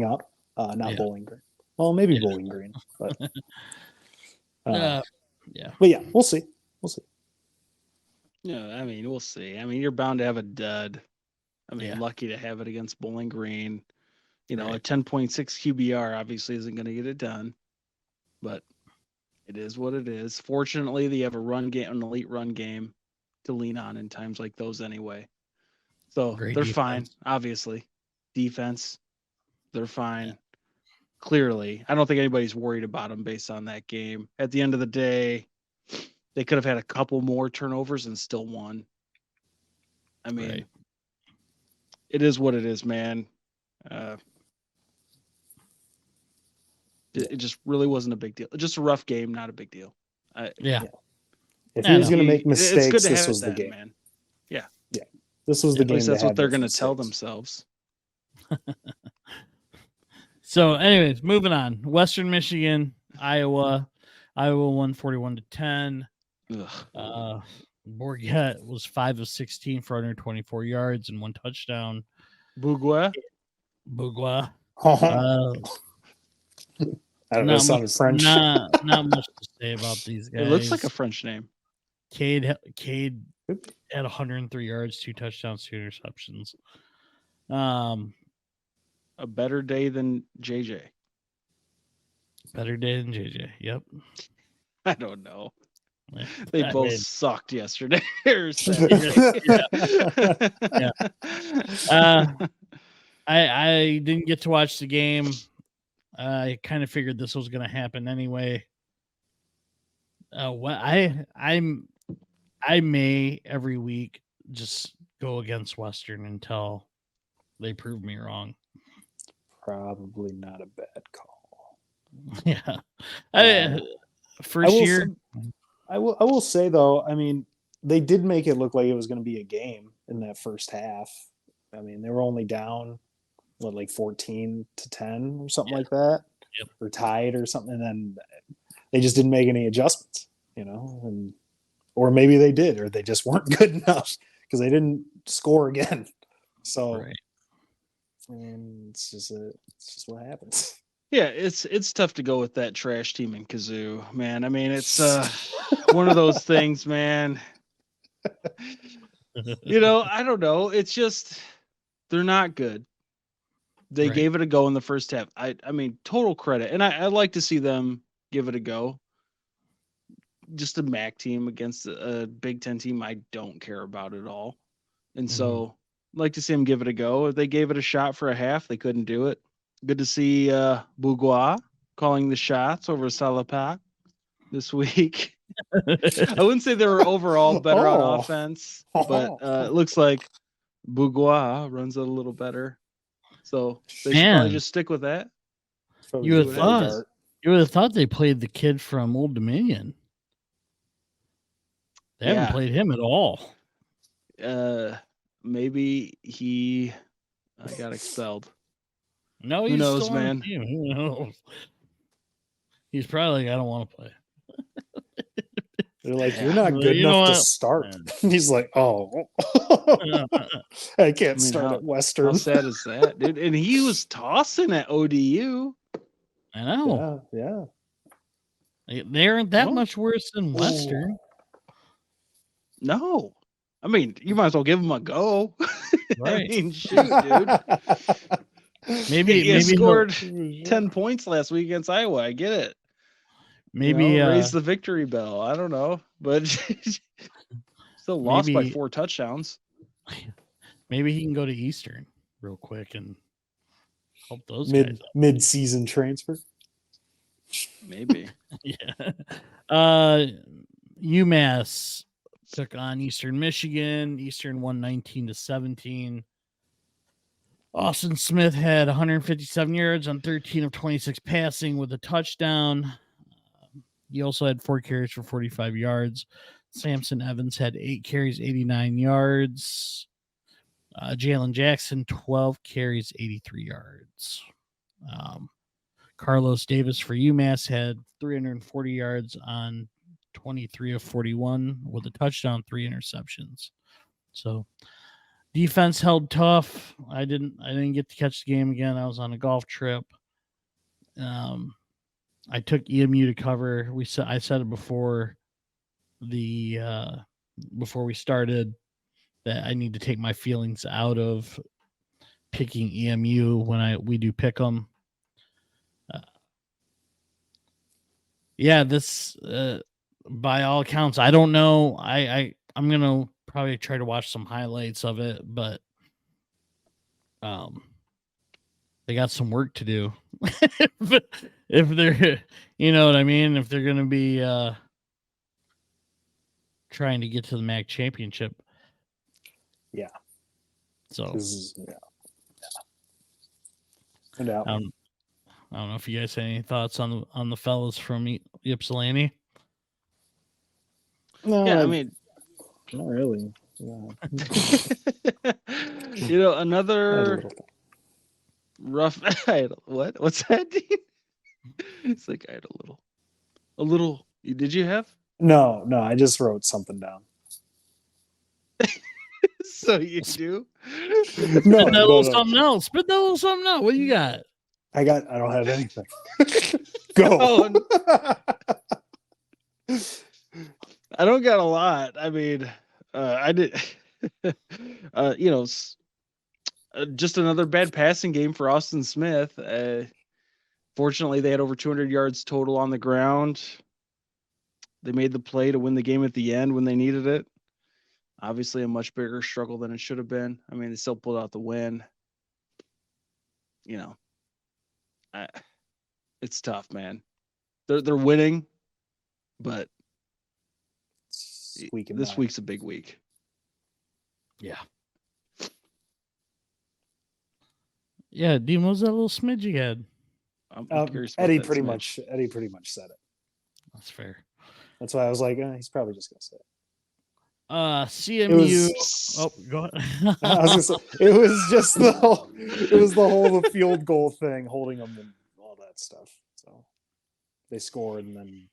up, not Bowling Green. Well, maybe Bowling Green, but yeah. But yeah, we'll see. Yeah, I mean, we'll see. I mean, you're bound to have a dud. I mean, lucky to have it against Bowling Green. A 10.6 QBR obviously isn't going to get it done, but it is what it is. Fortunately, they have an elite run game to lean on in times like those anyway. So they're fine, obviously. Defense, they're fine. Clearly, I don't think anybody's worried about them based on that game. At the end of the day, they could have had a couple more turnovers and still won. I mean, It is what it is, man. It just really wasn't a big deal. Just a rough game, not a big deal. If he was going to make mistakes, this was the game, man. Yeah. This was the game. At least that's what they're going to tell themselves. So, anyways, moving on. Western Michigan, Iowa. Iowa won 41-10. Bourget was 5 of 16 for 124 yards and 1 touchdown. Bourget. I don't know. It sounded French. Not much to say about these guys. It looks like a French name. Cade had 103 yards, 2 touchdowns, 2 interceptions. A better day than JJ. Better day than JJ. Yep. I don't know. Yeah. They both sucked yesterday. Or yeah. I didn't get to watch the game. I kind of figured this was going to happen anyway. I may every week just go against Western until they prove me wrong. Probably not a bad call. Yeah. First year. I will say though, I mean, they did make it look like it was going to be a game in that first half. I mean, they were only down like 14-10 or something like that, or tied or something, and then they just didn't make any adjustments, or maybe they did, or they just weren't good enough because they didn't score again. So, and it's just what happens. Yeah, it's tough to go with that trash team in Kazoo, man. I mean, it's one of those things, man. I don't know. It's just they're not good. They gave it a go in the first half. I mean, total credit, and I like to see them give it a go. Just a MAC team against a Big Ten team I don't care about at all, and so I'd like to see them give it a go. If they gave it a shot for a half, they couldn't do it. Good to see Bourget calling the shots over Salapak this week. I wouldn't say they were overall better on offense, but it looks like Bourget runs it a little better. So they should probably just stick with that. You would have thought they played the kid from Old Dominion. They haven't played him at all. Maybe he got expelled. No, who knows, man? Who knows? He's probably like, I don't want to play. They're like, you're not good enough to start. He's like, oh, I can't start at Western. How sad is that, dude? And he was tossing at ODU. I know. Yeah. They aren't that much worse than Western. No. I mean, you might as well give him a go. Right. I mean, shoot, dude. Maybe he scored 10 points last week against Iowa. I get it. Maybe raise the victory bell. I don't know, but still lost by 4 touchdowns. Maybe he can go to Eastern real quick and help those mid-season transfer. Maybe. UMass took on Eastern Michigan. Eastern won 19-17. Austin Smith had 157 yards on 13 of 26 passing with a touchdown. He also had 4 carries for 45 yards. Samson Evans had 8 carries, 89 yards. Jalen Jackson, 12 carries, 83 yards. Carlos Davis for UMass had 340 yards on 23 of 41 with a touchdown, 3 interceptions. So defense held tough. I didn't get to catch the game again. I was on a golf trip. I took EMU to cover. I said it before we started that I need to take my feelings out of picking EMU when we do pick them. This by all accounts, I don't know. I'm gonna probably try to watch some highlights of it, but they got some work to do. if they're, you know what I mean, if they're gonna be trying to get to the MAC championship. Yeah. So No. I don't know if you guys have any thoughts on the fellas from Ypsilanti. No, I mean, not really. Yeah. Another rough. What's that, Dean? It's like I had a little Did you have? No, I just wrote something down. So you do? No, Spit that little something else. Spit that little something out. What do you got? I don't have anything. Go. I don't got a lot. I mean, I did, just another bad passing game for Austin Smith. Fortunately, they had over 200 yards total on the ground. They made the play to win the game at the end when they needed it. Obviously, a much bigger struggle than it should have been. I mean, they still pulled out the win. It's tough, man. They're winning, but this week's a big week. Yeah. Yeah, Dean, what was that little smidge you had? I'm curious. Eddie pretty much said it. That's fair. That's why I was like, he's probably just gonna say it. CMU. Go ahead. I was gonna say, it was just the whole field goal thing, holding them and all that stuff. So they scored, and then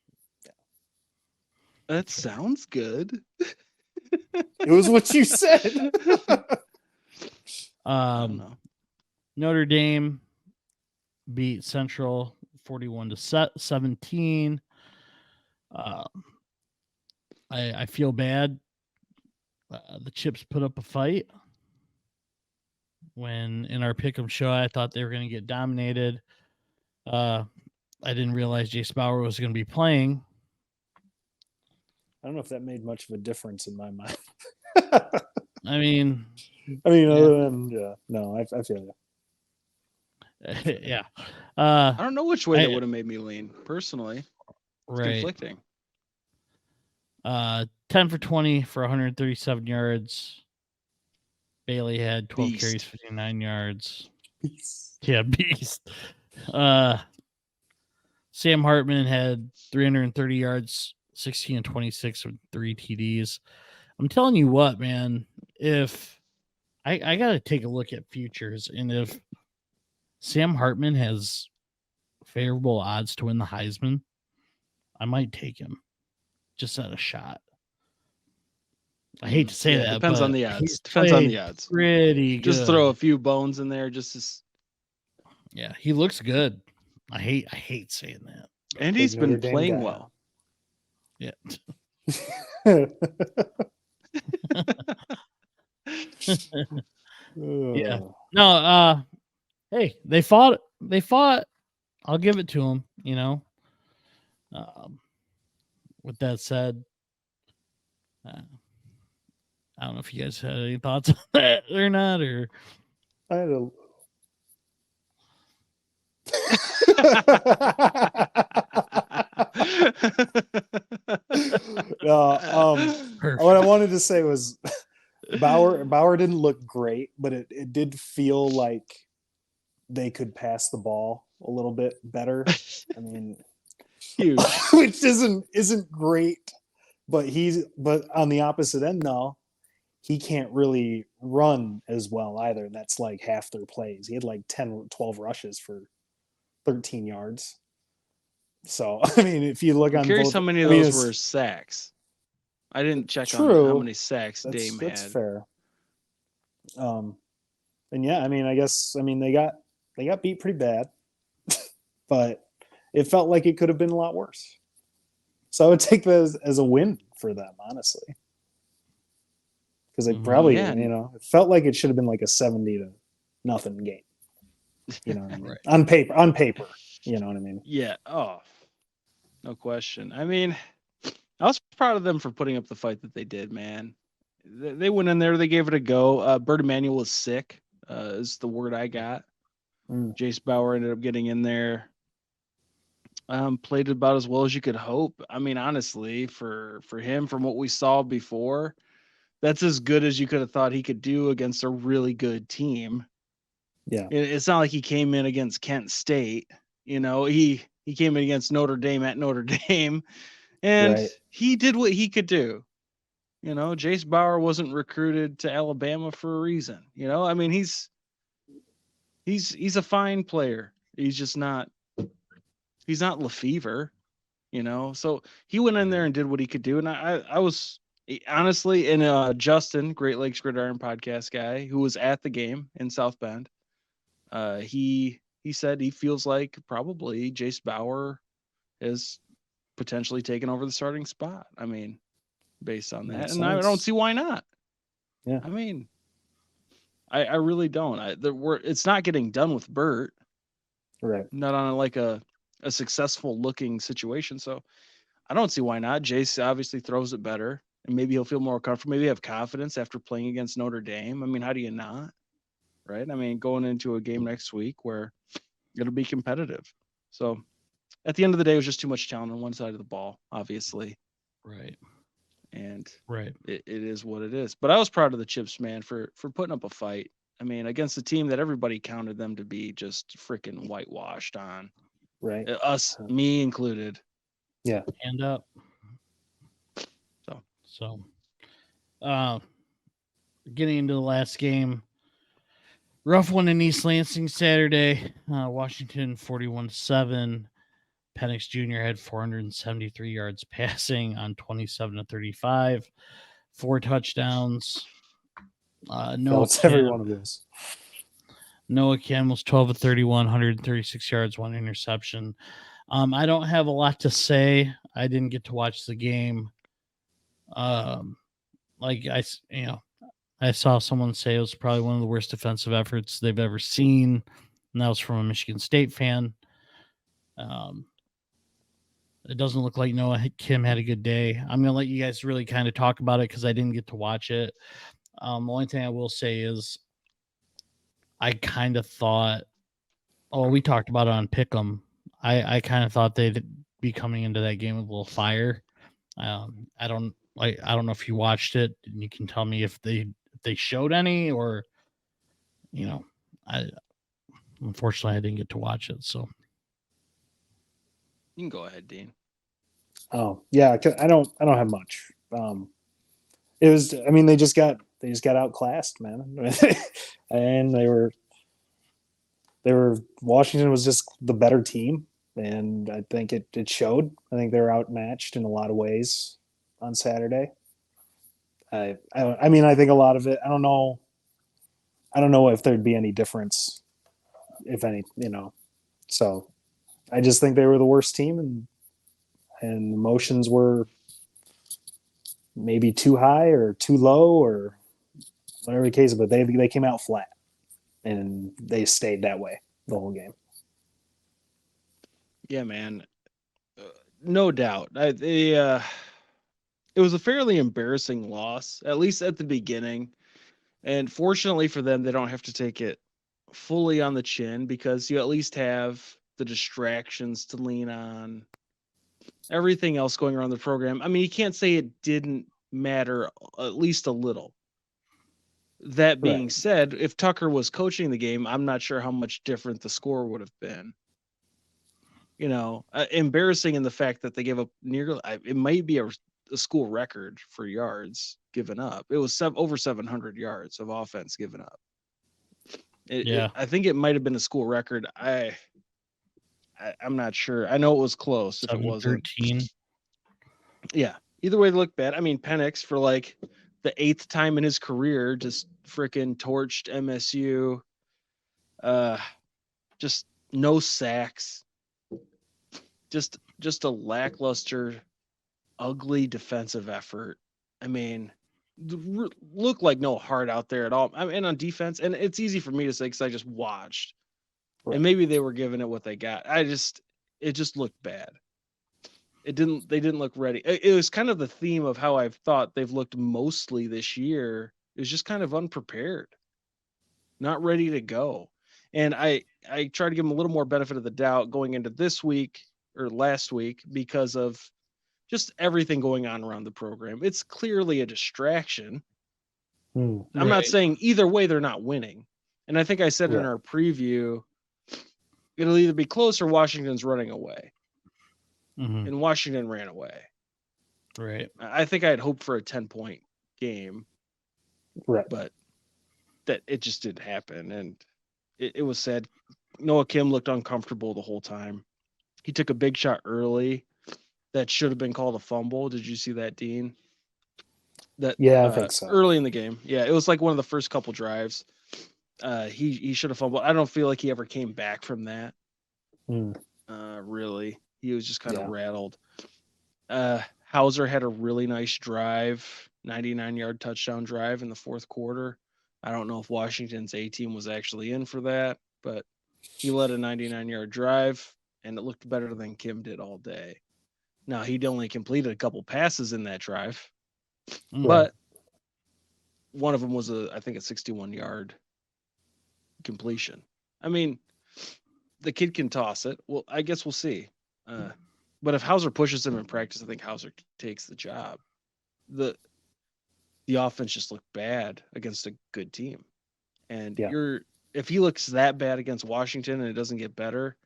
that sounds good. It was what you said. Notre Dame beat Central 41-17. I feel bad. The Chips put up a fight when in our pick'em show I thought they were going to get dominated. I didn't realize Jace Bauer was going to be playing. I don't know if that made much of a difference in my mind. I mean, other than no, I feel you. Yeah. I don't know which way that would have made me lean personally. It's conflicting. 10 for 20 for 137 yards. Bailey had 12 carries, 59 yards. Beast. Yeah, beast. Sam Hartman had 330 yards, 16 and 26 with 3 TDs. I'm telling you what, man, if I got to take a look at futures, and if Sam Hartman has favorable odds to win the Heisman, I might take him just at a shot. I hate to say that. Depends on the odds. Depends on the odds. Pretty good. Just throw a few bones in there. Yeah, he looks good. I hate saying that. And he's been playing well. Yeah. Yeah. No, hey, they fought. I'll give it to them, with that said, I don't know if you guys had any thoughts on that or not, or I had a what I wanted to say was Bauer didn't look great, but it did feel like they could pass the ball a little bit better. I mean, huge, which isn't great, but on the opposite end, no, he can't really run as well either. That's like half their plays. He had like 10, 12 rushes for 13 yards. So, I mean, if you look on curious how many of those were sacks. I didn't check on how many sacks Dame had. That's fair. And yeah, I mean, they got beat pretty bad, but it felt like it could have been a lot worse. So I would take that as a win for them, honestly. Because they probably, it felt like it should have been like a 70-0 game. You know what I mean? Right. On paper, you know what I mean? Yeah. Oh, no question. I mean, I was proud of them for putting up the fight that they did, man. They went in there, they gave it a go. Bert Emanuel was sick, is the word I got. Jace Bauer ended up getting in there. Played about as well as you could hope. I mean, honestly, for him, from what we saw before, that's as good as you could have thought he could do against a really good team. Yeah. It's not like he came in against Kent State. He came in against Notre Dame at Notre Dame, and he did what he could do. Jace Bauer wasn't recruited to Alabama for a reason. I mean, he's a fine player. He's just not. He's not Lefevre. So he went in there and did what he could do. And I was honestly, and Justin, Great Lakes Gridiron podcast guy, who was at the game in South Bend, he said he feels like probably Jace Bauer is potentially taken over the starting spot. I mean, based on that. And I don't see why not. Yeah. I mean, I really don't. It's not getting done with Bert. Right. Not on like a successful looking situation. So I don't see why not. Jace obviously throws it better, and maybe he'll feel more comfortable. Maybe have confidence after playing against Notre Dame. I mean, how do you not? Right? I mean, going into a game next week where it'll be competitive. So at the end of the day, it was just too much talent on one side of the ball, obviously. Right. And right. It is what it is. But I was proud of the Chips, man, for putting up a fight. I mean, against a team that everybody counted them to be just freaking whitewashed on. Right. Us, me included. Yeah. Hand up. So, getting into the last game, rough one in East Lansing Saturday. Washington 41-7. Penix Jr. had 473 yards passing on 27 to 35, 4 touchdowns. Every one of those. Noah Kim was 12 of 31, 136 yards, 1 interception. I don't have a lot to say. I didn't get to watch the game. I saw someone say it was probably one of the worst defensive efforts they've ever seen, and that was from a Michigan State fan. It doesn't look like Noah Kim had a good day. I'm going to let you guys really kind of talk about it because I didn't get to watch it. The only thing I will say is I kind of thought, we talked about it on Pick'em. I kind of thought they'd be coming into that game with a little fire. I don't know if you watched it and you can tell me if they showed any or, unfortunately I didn't get to watch it. So you can go ahead, Dean. Oh yeah. I don't have much. It was, they just got outclassed, man. And they were Washington was just the better team. And I think it showed. I think they were outmatched in a lot of ways on Saturday. I think a lot of it. I don't know if there'd be any difference, if any. So I just think they were the worst team, and emotions were maybe too high or too low or whatever the case. But they came out flat, and they stayed that way the whole game. Yeah, man. No doubt. It was a fairly embarrassing loss, at least at the beginning. And fortunately for them, they don't have to take it fully on the chin because you at least have the distractions to lean on. Everything else going around the program. I mean, you can't say it didn't matter at least a little. That being said, if Tucker was coaching the game, I'm not sure how much different the score would have been. Embarrassing in the fact that they gave up nearly, it might be a school record for yards given up. It was over 700 yards of offense given up. I think it might have been a school record. I'm not sure. I know it was close. If it wasn't 13. Yeah. Either way, they look bad. I mean, Penix for like the 8th time in his career just freaking torched MSU. Just no sacks. Just a lackluster, ugly defensive effort. I mean, look like no heart out there at all. I mean, on defense, and it's easy for me to say because I just watched, and maybe they were giving it what they got. It just looked bad. They didn't look ready. It was kind of the theme of how I've thought they've looked mostly this year. It was just kind of unprepared, not ready to go. And I try to give them a little more benefit of the doubt going into this week or last week because of just everything going on around the program. It's clearly a distraction. I'm not saying either way they're not winning. And I think I said in our preview, it'll either be close or Washington's running away. Mm-hmm. And Washington ran away. Right. I think I had hoped for a 10-point game. Right. But that it just didn't happen. And it was sad. Noah Kim looked uncomfortable the whole time. He took a big shot early that should have been called a fumble. Did you see that, Dean? That I think so. Early in the game. Yeah, it was like one of the first couple drives. He should have fumbled. I don't feel like he ever came back from that. Really. He was just kind of rattled. Hauser had a really nice drive, 99-yard touchdown drive in the fourth quarter. I don't know if Washington's A team was actually in for that, but he led a 99-yard drive, and it looked better than Kim did all day. Now, he'd only completed a couple passes in that drive, but one of them was I think a 61-yard completion. I mean, the kid can toss it. Well, I guess we'll see. But if Hauser pushes him in practice, I think Hauser takes the job. The offense just looked bad against a good team. And if he looks that bad against Washington and it doesn't get better,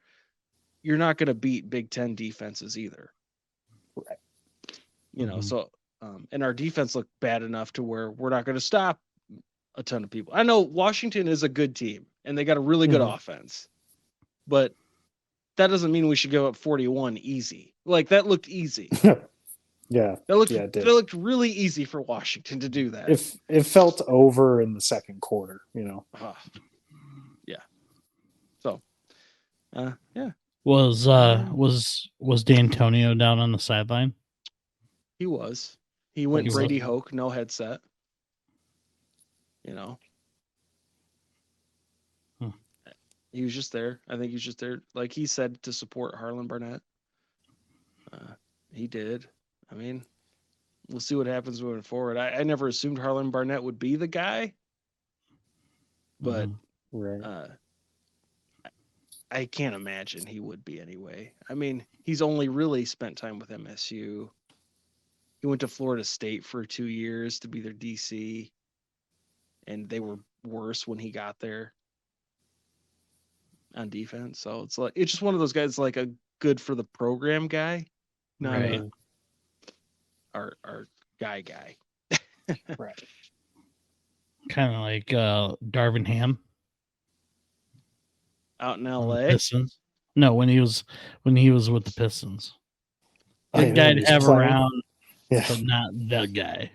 you're not going to beat Big Ten defenses either. Right. You know, so and our defense looked bad enough to where we're not going to stop a ton of people. I know Washington is a good team and they got a really good offense, but that doesn't mean we should go up 41 easy. Like that looked easy. That looked really easy for Washington to do that. It felt over in the second quarter, you know. So, Was D'Antonio down on the sideline? He was. He went Brady Hoke, no headset. You know. He was just there. I think he was just there, like he said, to support Harlan Barnett. He did. I mean, we'll see what happens moving forward. I never assumed Harlan Barnett would be the guy, but I can't imagine he would be anyway. I mean, he's only really spent time with MSU. He went to Florida State for 2 years to be their DC, and they were worse when he got there on defense. So it's just one of those guys, like a good for the program guy, not our guy. Right. Kind of like Darvin Ham out in LA. Pistons. No, when he was with the Pistons. Good guy to have around, but not the guy.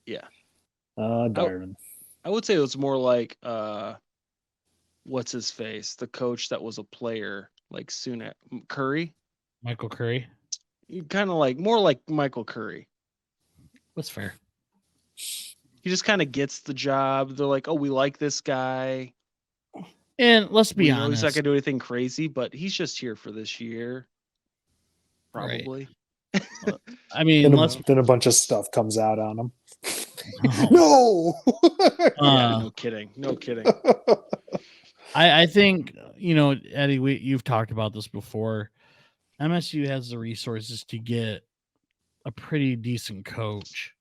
Yeah. Darvin. I would say it was more like what's his face? The coach that was a player, like Curry. Michael Curry. Kind of like more like Michael Curry. That's fair. He just kind of gets the job. They're like, oh, we like this guy. And let's be honest, he's not gonna do anything crazy, but he's just here for this year. Probably. Right. I mean, then a bunch of stuff comes out on him. No. No kidding. I think, Eddie, you've talked about this before. MSU has the resources to get a pretty decent coach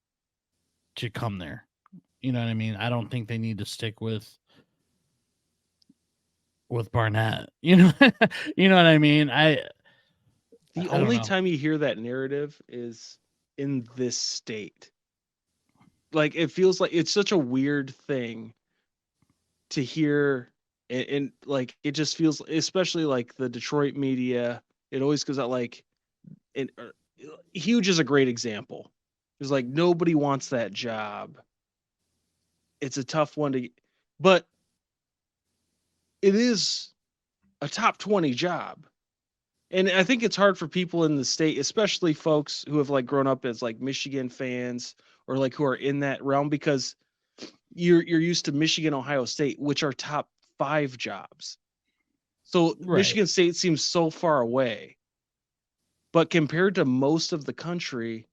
to come there. You know what I mean? I don't think they need to stick with Barnett. You know what I mean? The only time you hear that narrative is in this state. Like, it feels like it's such a weird thing to hear, and like it just feels, especially like the Detroit media, it always goes out like, Huge is a great example. It's like nobody wants that job. It's a tough one to, but it is a top 20 job. And I think it's hard for people in the state, especially folks who have like grown up as like Michigan fans or like who are in that realm, because you're used to Michigan, Ohio State, which are top 5 jobs. So Michigan State seems so far away. But compared to most of the country,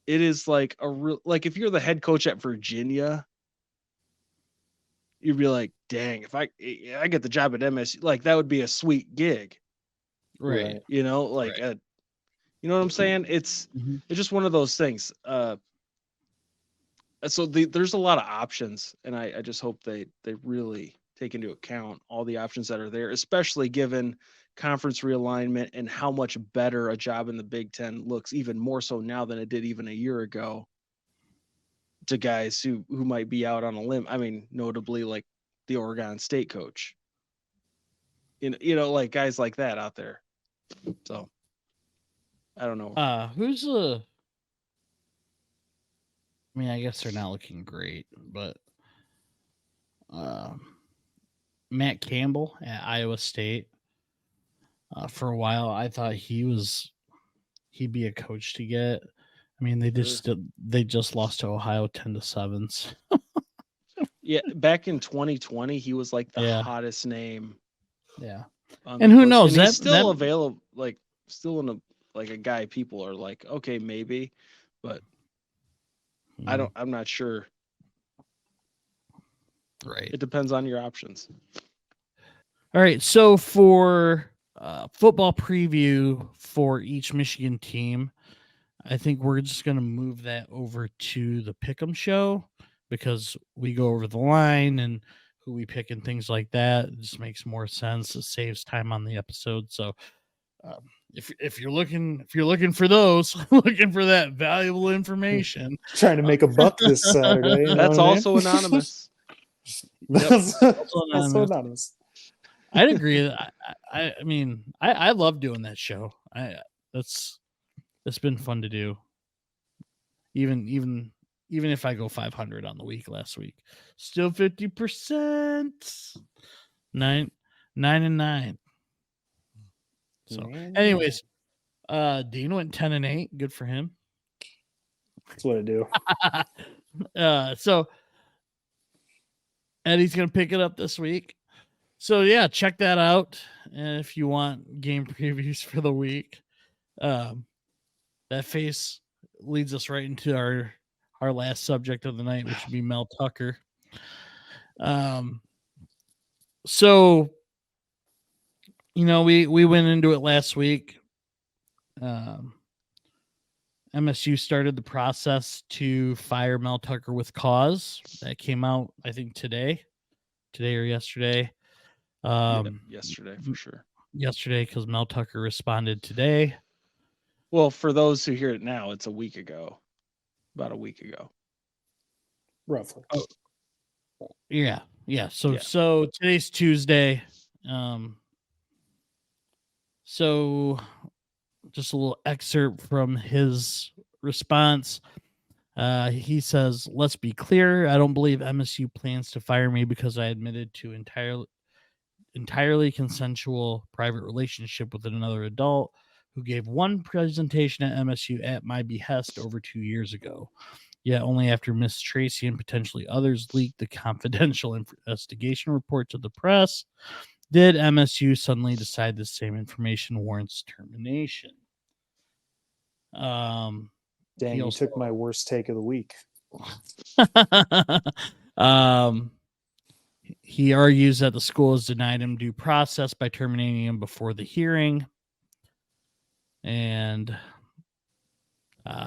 it is like like if you're the head coach at Virginia, you'd be like, dang, if I get the job at MSU, like that would be a sweet gig. Right. You know, like, you know what I'm saying? It's just one of those things. So there's a lot of options, and I just hope they really take into account all the options that are there, especially given conference realignment and how much better a job in the Big Ten looks, even more so now than it did even a year ago, to guys who might be out on a limb. I mean, notably like the Oregon State coach. You know, like guys like that out there. So I don't know. Who's I mean, I guess they're not looking great, but Matt Campbell at Iowa State. For a while, I thought he'd be a coach to get. I mean, they just lost to Ohio 10-7. Yeah, back in 2020, he was like the Yeah. hottest name. Yeah, and who knows? And he's still available, like still in a guy people are like, okay, maybe, but I'm not sure. Right. It depends on your options. All right. So for football preview for each Michigan team, I think we're just going to move that over to the Pick'em show because we go over the line and who we pick and things like that. It just makes more sense. It saves time on the episode. So if you're looking for those, looking for that valuable information, trying to make a buck this Saturday. You know That's also anonymous. That's also anonymous. I'd agree. I mean, I love doing that show. It's been fun to do. Even if I go 500 on the week last week, still 50%. 9-9. So, anyways, Dean went 10-8. Good for him. That's what I do. So Eddie's gonna pick it up this week. So yeah, check that out. And if you want game previews for the week, that face leads us right into our last subject of the night, which would be Mel Tucker. So we went into it last week. MSU started the process to fire Mel Tucker with cause. That came out, I think, today or yesterday. Yesterday for sure. Yesterday, because Mel Tucker responded today. Well, for those who hear it now, it's a week ago. About a week ago. Roughly. Oh, yeah. So today's Tuesday. So just a little excerpt from his response. He says, "Let's be clear. I don't believe MSU plans to fire me because I admitted to entirely consensual private relationship with another adult who gave one presentation at MSU at my behest over 2 years ago. Yet only after Miss Tracy and potentially others leaked the confidential investigation report to the press did MSU suddenly decide the same information warrants termination." Dang, you took my worst take of the week. He argues that the school has denied him due process by terminating him before the hearing. And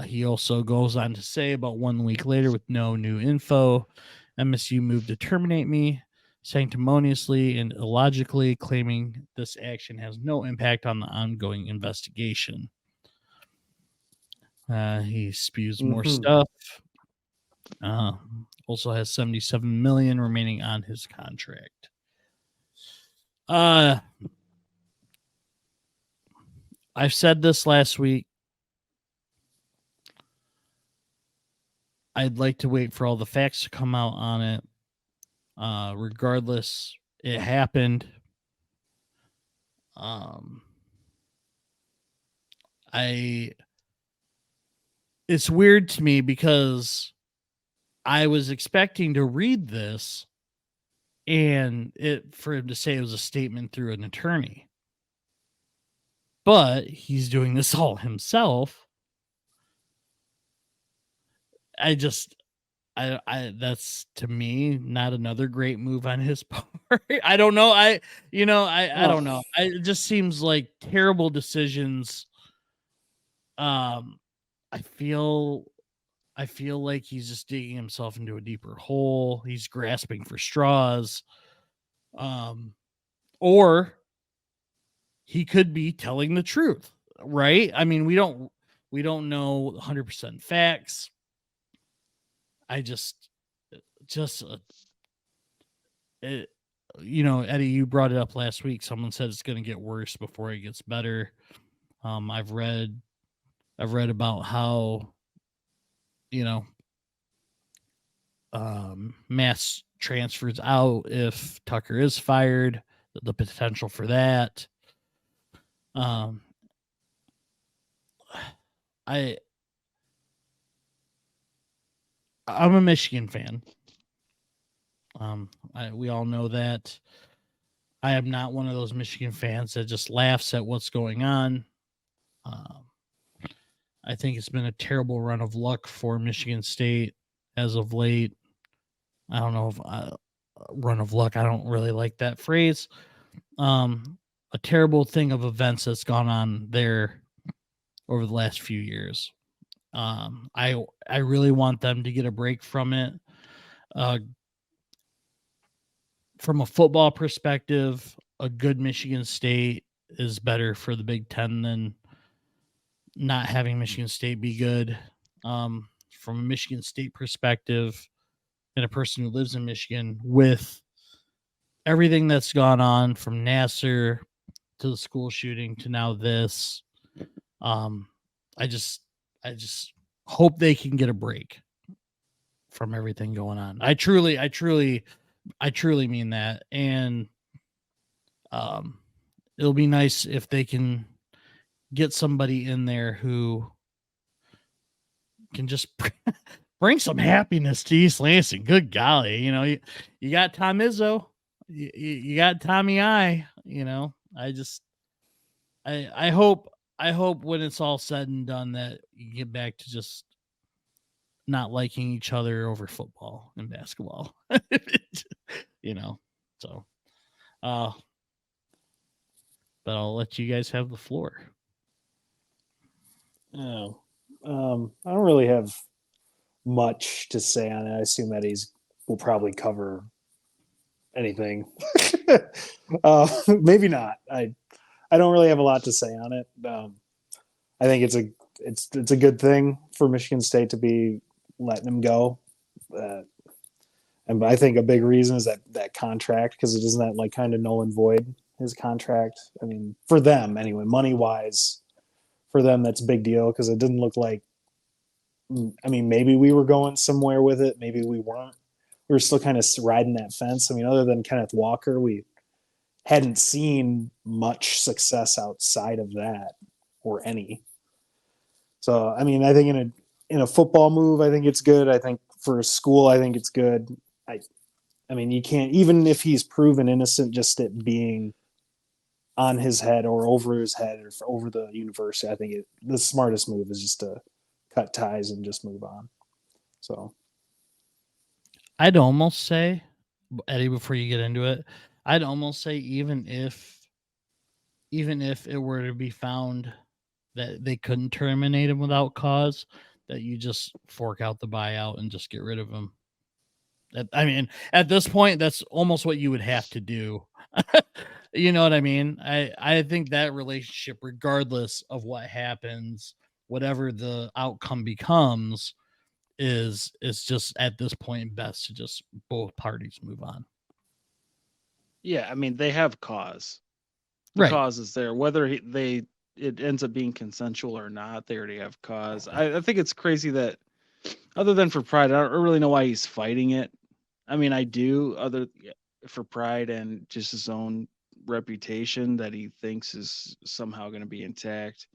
he also goes on to say about 1 week later, with no new info, MSU moved to terminate me sanctimoniously and illogically, claiming this action has no impact on the ongoing investigation. He spews more stuff. Also has $77 million remaining on his contract. I've said this last week. I'd like to wait for all the facts to come out on it. Regardless, it happened. It's weird to me because I was expecting to read this and for him to say it was a statement through an attorney. But he's doing this all himself. That's, to me, not another great move on his part. I don't know. I don't know. It just seems like terrible decisions. I feel like he's just digging himself into a deeper hole. He's grasping for straws. Or he could be telling the truth, right? I mean, we don't know 100% facts. Eddie, you brought it up last week. Someone said it's going to get worse before it gets better. I've read I've read about how, mass transfers out if Tucker is fired, the potential for that. Um, I'm a Michigan fan. We all know that. I am not one of those Michigan fans that just laughs at what's going on. I think it's been a terrible run of luck for Michigan State as of late. I don't know if run of luck. I don't really like that phrase. A terrible thing of events that's gone on there over the last few years. I really want them to get a break from it. From a football perspective, a good Michigan State is better for the Big Ten than not having Michigan State be good. From a Michigan State perspective, and a person who lives in Michigan, with everything that's gone on from Nassar to the school shooting to now this, I just hope they can get a break from everything going on. I truly mean that. And it'll be nice if they can get somebody in there who can just bring some happiness to East Lansing. Good golly, you got Tom Izzo, you got Tommy I. I hope when it's all said and done that you get back to just not liking each other over football and basketball. So but I'll let you guys have the floor. Oh, I don't really have much to say on it. I assume that will probably cover anything. Maybe not. I don't really have a lot to say on it. I think it's a good thing for Michigan State to be letting him go. And I think a big reason is that contract, because it doesn't that like kind of null and void his contract. I mean, for them anyway, money wise, for them that's a big deal, because it didn't look like. I mean, maybe we were going somewhere with it, maybe we weren't. We were still kind of riding that fence. I mean, other than Kenneth Walker, we hadn't seen much success outside of that, or any. So, I mean, I think in a football move, I think it's good. I think for a school, I think it's good. I mean, you can't, even if he's proven innocent, just it being on his head or over his head or over the university, I think the smartest move is just to cut ties and just move on. So I'd almost say, Eddie, before you get into it, I'd almost say even if it were to be found that they couldn't terminate him without cause, that you just fork out the buyout and just get rid of him. I mean, at this point, that's almost what you would have to do. You know what I mean? I think that relationship, regardless of what happens, whatever the outcome becomes, is just at this point best to just both parties move on. Yeah, I mean, they have cause. The Right. cause is there. Whether it ends up being consensual or not, they already have cause. I think it's crazy that, other than for pride, I don't really know why he's fighting it. I mean, I do, for pride and just his own reputation that he thinks is somehow going to be intact.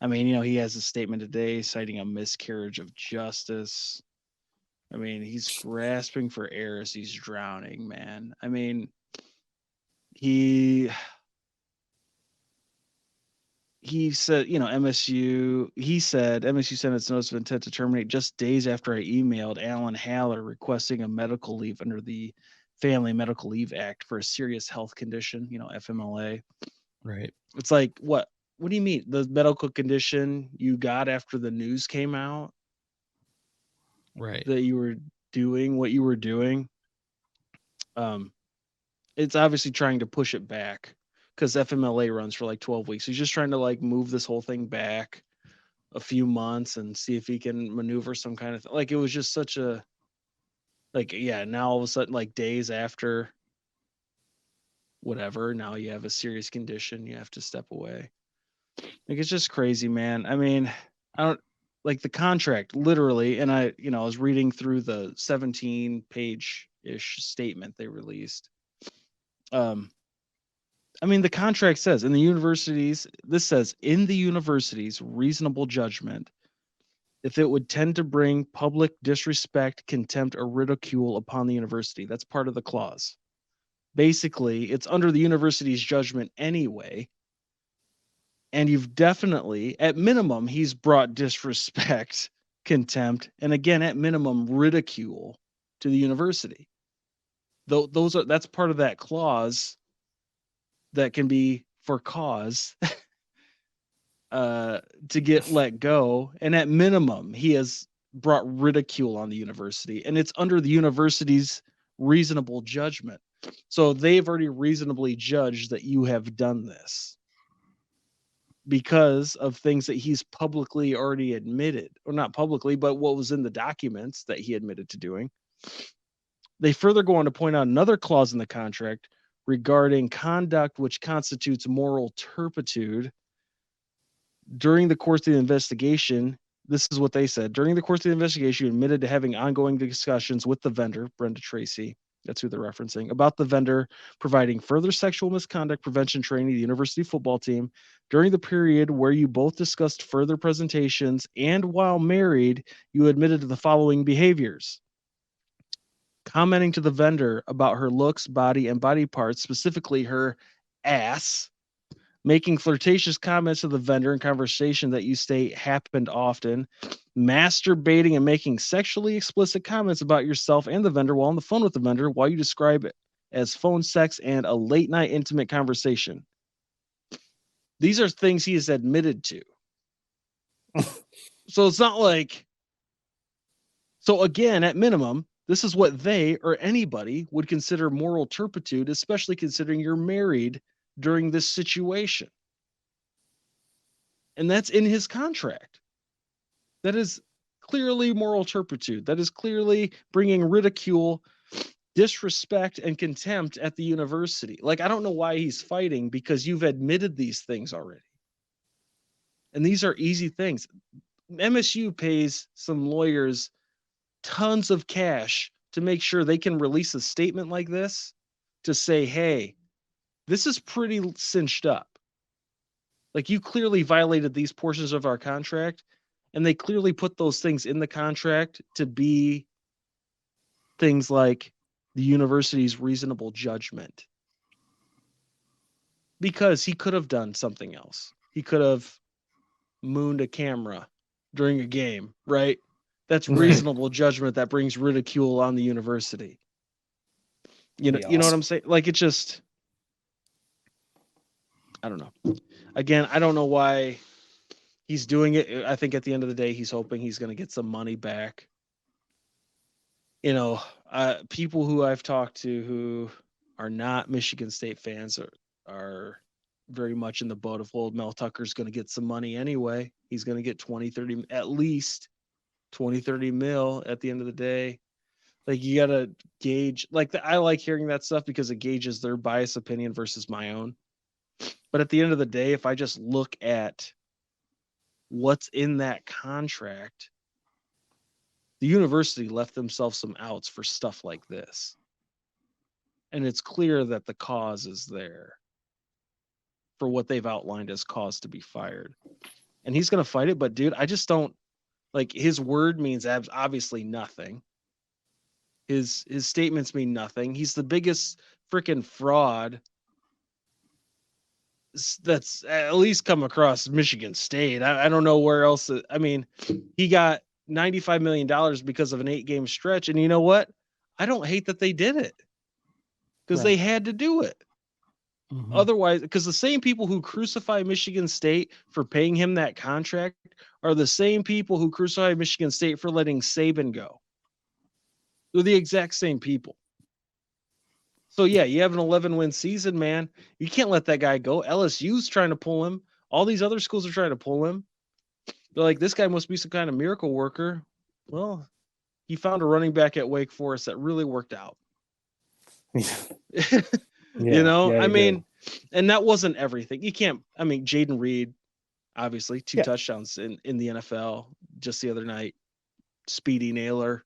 I mean, he has a statement today citing a miscarriage of justice. I mean, he's grasping for air as he's drowning, man. I mean, he said, MSU sent its notice of intent to terminate just days after I emailed Alan Haller requesting a medical leave under the Family Medical Leave Act for a serious health condition, FMLA. Right. It's like, what do you mean? The medical condition you got after the news came out? Right. That you were doing what you were doing? It's obviously trying to push it back, because FMLA runs for like 12 weeks. He's just trying to like move this whole thing back a few months and see if he can maneuver some kind of like, it was just such a, like, yeah, now all of a sudden, like days after whatever, now you have a serious condition, you have to step away. Like, it's just crazy, man. I mean, I don't like the contract literally. And I was reading through the 17-page-ish statement they released. I mean, the contract says in the universities reasonable judgment, if it would tend to bring public disrespect, contempt, or ridicule upon the university. That's part of the clause. Basically, it's under the university's judgment anyway. And you've definitely, at minimum, he's brought disrespect, contempt, and again, at minimum, ridicule to the university. That's part of that clause that can be for cause to get let go. And at minimum, he has brought ridicule on the university, and it's under the university's reasonable judgment. So they've already reasonably judged that you have done this because of things that he's publicly already admitted, or not publicly, but what was in the documents that he admitted to doing. They further go on to point out another clause in the contract regarding conduct which constitutes moral turpitude. During the course of the investigation, this is what they said. During the course of the investigation, you admitted to having ongoing discussions with the vendor, Brenda Tracy, that's who they're referencing, about the vendor providing further sexual misconduct prevention training to the university football team during the period where you both discussed further presentations, and while married, you admitted to the following behaviors: commenting to the vendor about her looks, body, and body parts, specifically her ass, making flirtatious comments to the vendor in conversation that you state happened often, masturbating and making sexually explicit comments about yourself and the vendor while on the phone with the vendor, while you describe it as phone sex and a late night intimate conversation. These are things he has admitted to. So it's not like, so again, at minimum, this is what they or anybody would consider moral turpitude, especially considering you're married during this situation. And that's in his contract. That is clearly moral turpitude. That is clearly bringing ridicule, disrespect, and contempt at the university. Like, I don't know why he's fighting, because you've admitted these things already. And these are easy things. MSU pays some lawyers tons of cash to make sure they can release a statement like this to say, hey, this is pretty cinched up. Like, you clearly violated these portions of our contract, and they clearly put those things in the contract to be things like the university's reasonable judgment. Because he could have done something else. He could have mooned a camera during a game, right? That's reasonable judgment that brings ridicule on the university. You know what I'm saying? Like, it just, I don't know. Again, I don't know why he's doing it. I think at the end of the day, he's hoping he's going to get some money back. You know, people who I've talked to who are not Michigan State fans are very much in the boat of, well, Mel Tucker's going to get some money anyway. He's going to get 20, 30, at least 20, 30 mil at the end of the day. Like, you got to gauge, like, I like hearing that stuff because it gauges their biased opinion versus my own. But at the end of the day, if I just look at what's in that contract, the university left themselves some outs for stuff like this. And it's clear that the cause is there for what they've outlined as cause to be fired. And he's going to fight it. But, dude, I just don't, like, his word means obviously nothing. His statements mean nothing. He's the biggest freaking fraud that's at least come across Michigan State. I don't know where else. I mean, he got $95 million because of an 8-game stretch. And you know what? I don't hate that they did it, because they had to do it. Mm-hmm. Otherwise, because the same people who crucify Michigan State for paying him that contract are the same people who crucify Michigan State for letting Saban go. They're the exact same people. So, yeah, you have an 11-win season, man. You can't let that guy go. LSU's trying to pull him. All these other schools are trying to pull him. They're like, this guy must be some kind of miracle worker. Well, he found a running back at Wake Forest that really worked out. You know, I mean, and that wasn't everything. You can't, I mean, Jaden Reed, obviously 2 touchdowns in the NFL just the other night. Speedy Naylor.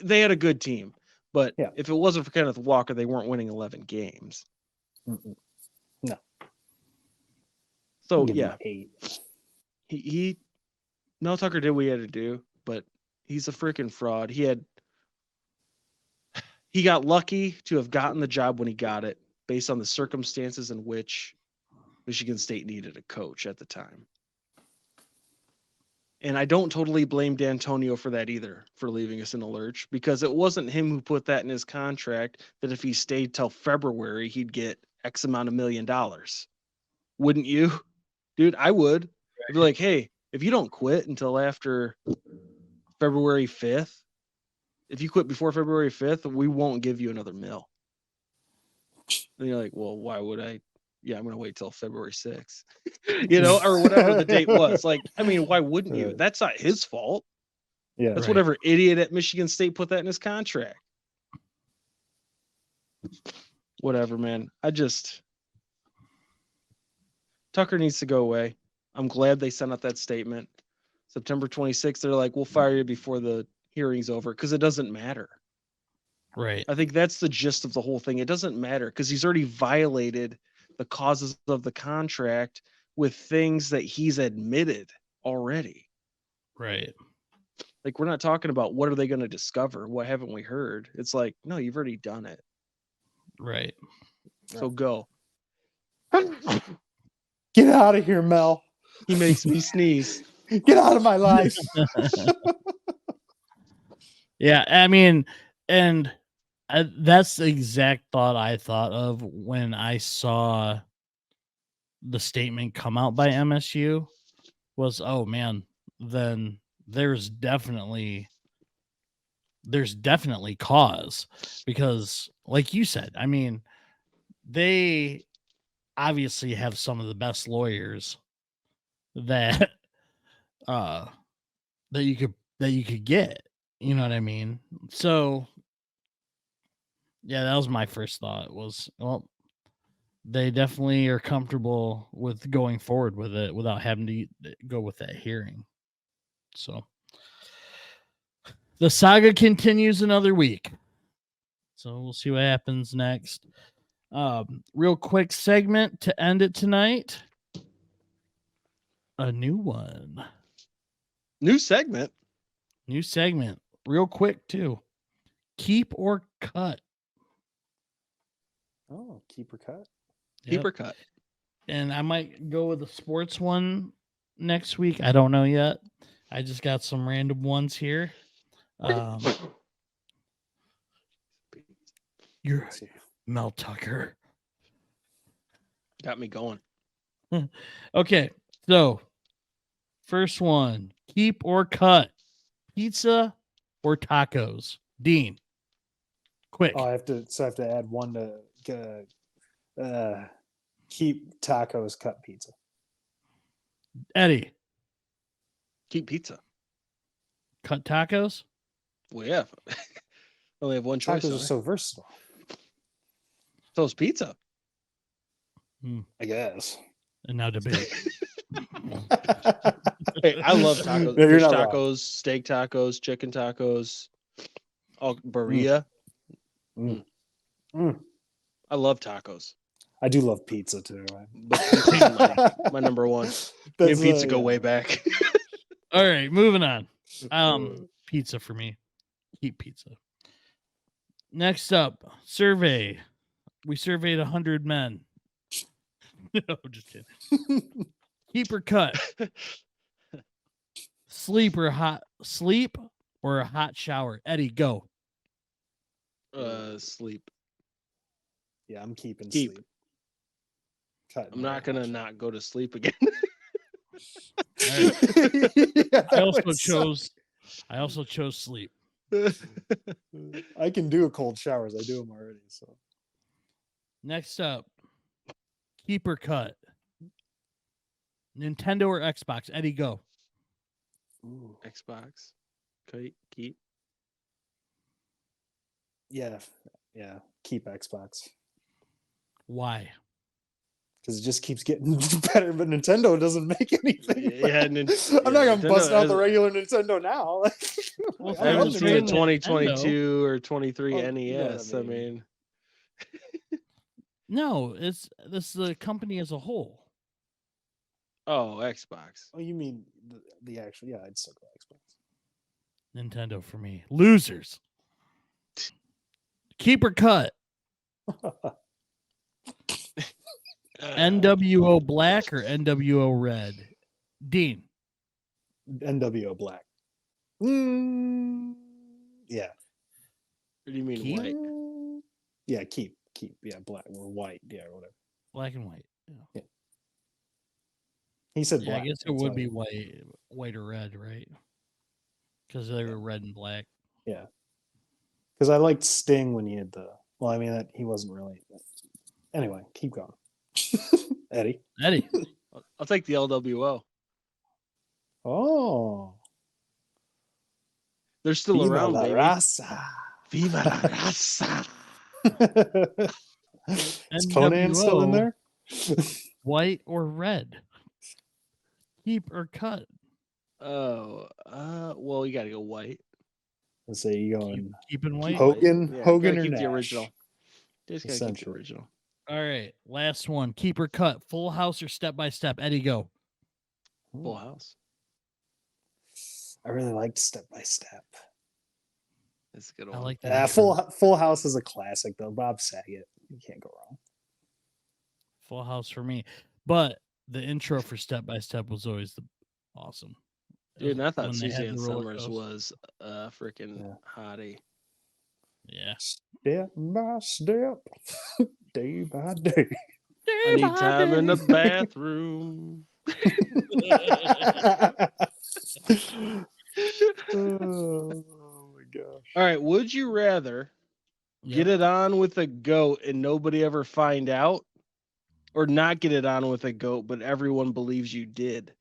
They had a good team, but if it wasn't for Kenneth Walker, they weren't winning 11 games. No. So yeah, he Mel Tucker did what he had to do, but he's a freaking fraud. He got lucky to have gotten the job when he got it, based on the circumstances in which Michigan State needed a coach at the time. And I don't totally blame D'Antonio for that either, for leaving us in a lurch, because it wasn't him who put that in his contract that if he stayed till February, he'd get X amount of $1 million. Wouldn't you? Dude, I would. I'd be like, hey, if you don't quit until after February 5th, if you quit before February 5th, we won't give you another $1 million. And you're like, well, why would I? Yeah, I'm going to wait till February 6th, or whatever the date was. Like, I mean, why wouldn't you? That's not his fault. Yeah. That's whatever idiot at Michigan State put that in his contract. Whatever, man. Tucker needs to go away. I'm glad they sent out that statement. September 26th, they're like, we'll fire you before the hearing's over, because it doesn't matter. Right. I think that's the gist of the whole thing. It doesn't matter because he's already violated the causes of the contract with things that he's admitted already. Right. Like, we're not talking about what are they going to discover? What haven't we heard? It's like, no, you've already done it. Right. So go. Get out of here, Mel. He makes me sneeze. Get out of my life. Yeah, I mean, and that's the exact thought I thought of when I saw the statement come out by MSU was, oh man, then there's definitely cause, because like you said, I mean, they obviously have some of the best lawyers that that you could get, you know what I mean? So yeah, that was my first thought was, well, they definitely are comfortable with going forward with it without having to go with that hearing. So the saga continues another week. So we'll see what happens next. Real quick segment to end it tonight. A new one. New segment. Real quick too. Keep or cut. Oh, keep or cut. Keep or cut. And I might go with the sports one next week. I don't know yet. I just got some random ones here. You're Mel Tucker. Got me going. Okay, so first one, keep or cut, pizza or tacos? Dean, quick. Oh, I have to add one to keep tacos, cut pizza. Eddie, keep pizza. Cut tacos? Well, yeah. Only have one choice. Tacos are so versatile. So is pizza. I guess. And now debate. Hey, I love tacos. Fish tacos, wrong. Steak tacos, chicken tacos, burrito. I love tacos. I do love pizza too. But my number one. Me and pizza go way back. All right, moving on. Pizza for me. Keep pizza. Next up, survey. We surveyed 100 men. No, just kidding. Keep or cut. Sleep or a hot shower? Eddie, go. Sleep. Yeah, I'm keeping sleep. Cut. I'm not gonna not go to sleep again. Right. Yeah, I also chose sleep. I can do a cold showers. I do them already. So next up, keep or cut. Nintendo or Xbox? Eddie, go. Ooh. Xbox. Keep. Yeah. Keep Xbox. Why? because it just keeps getting better. But Nintendo doesn't make anything. Yeah, I'm not gonna bust out the regular Nintendo now. Well, I haven't seen the 2022 or 23 NES. I mean, no, this is the company as a whole. Oh, Xbox. Oh, you mean the actual? Yeah, I'd still go Xbox. Nintendo for me. Losers. Keep or cut. NWO black or NWO red? Dean. NWO black. Yeah. What do you mean Keep? white? Yeah, keep. Yeah, black or white. Yeah, or whatever. Black and white. Yeah. He said black. I guess it would be white or red, right? Because they were red and black. Yeah. Because I liked Sting when he had the. Well, I mean, he wasn't really. Anyway, keep going. Eddie. I'll take the LWO. Oh. They're still Viva around, la baby. Raza. Viva la raza. Is Conan still in there? White or red? Keep or cut? Oh, well, you got to go white. Let's say you going keeping white. Hogan, Yeah, Hogan or keep Nash? the original. Just gotta keep the original. All right, last one. Keep or cut? Full House or Step by Step? Eddie, go. Full House. I really liked Step by Step. That's a good one. I like that. Full House is a classic though. Bob Saget, you can't go wrong. Full House for me, but the intro for Step by Step was always awesome. Dude, and I thought Suzanne Summers was a freaking hottie. Yeah. Step by step, day by day. I need time in the bathroom. Oh my gosh. All right, would you rather get it on with a goat and nobody ever find out, or not get it on with a goat but everyone believes you did?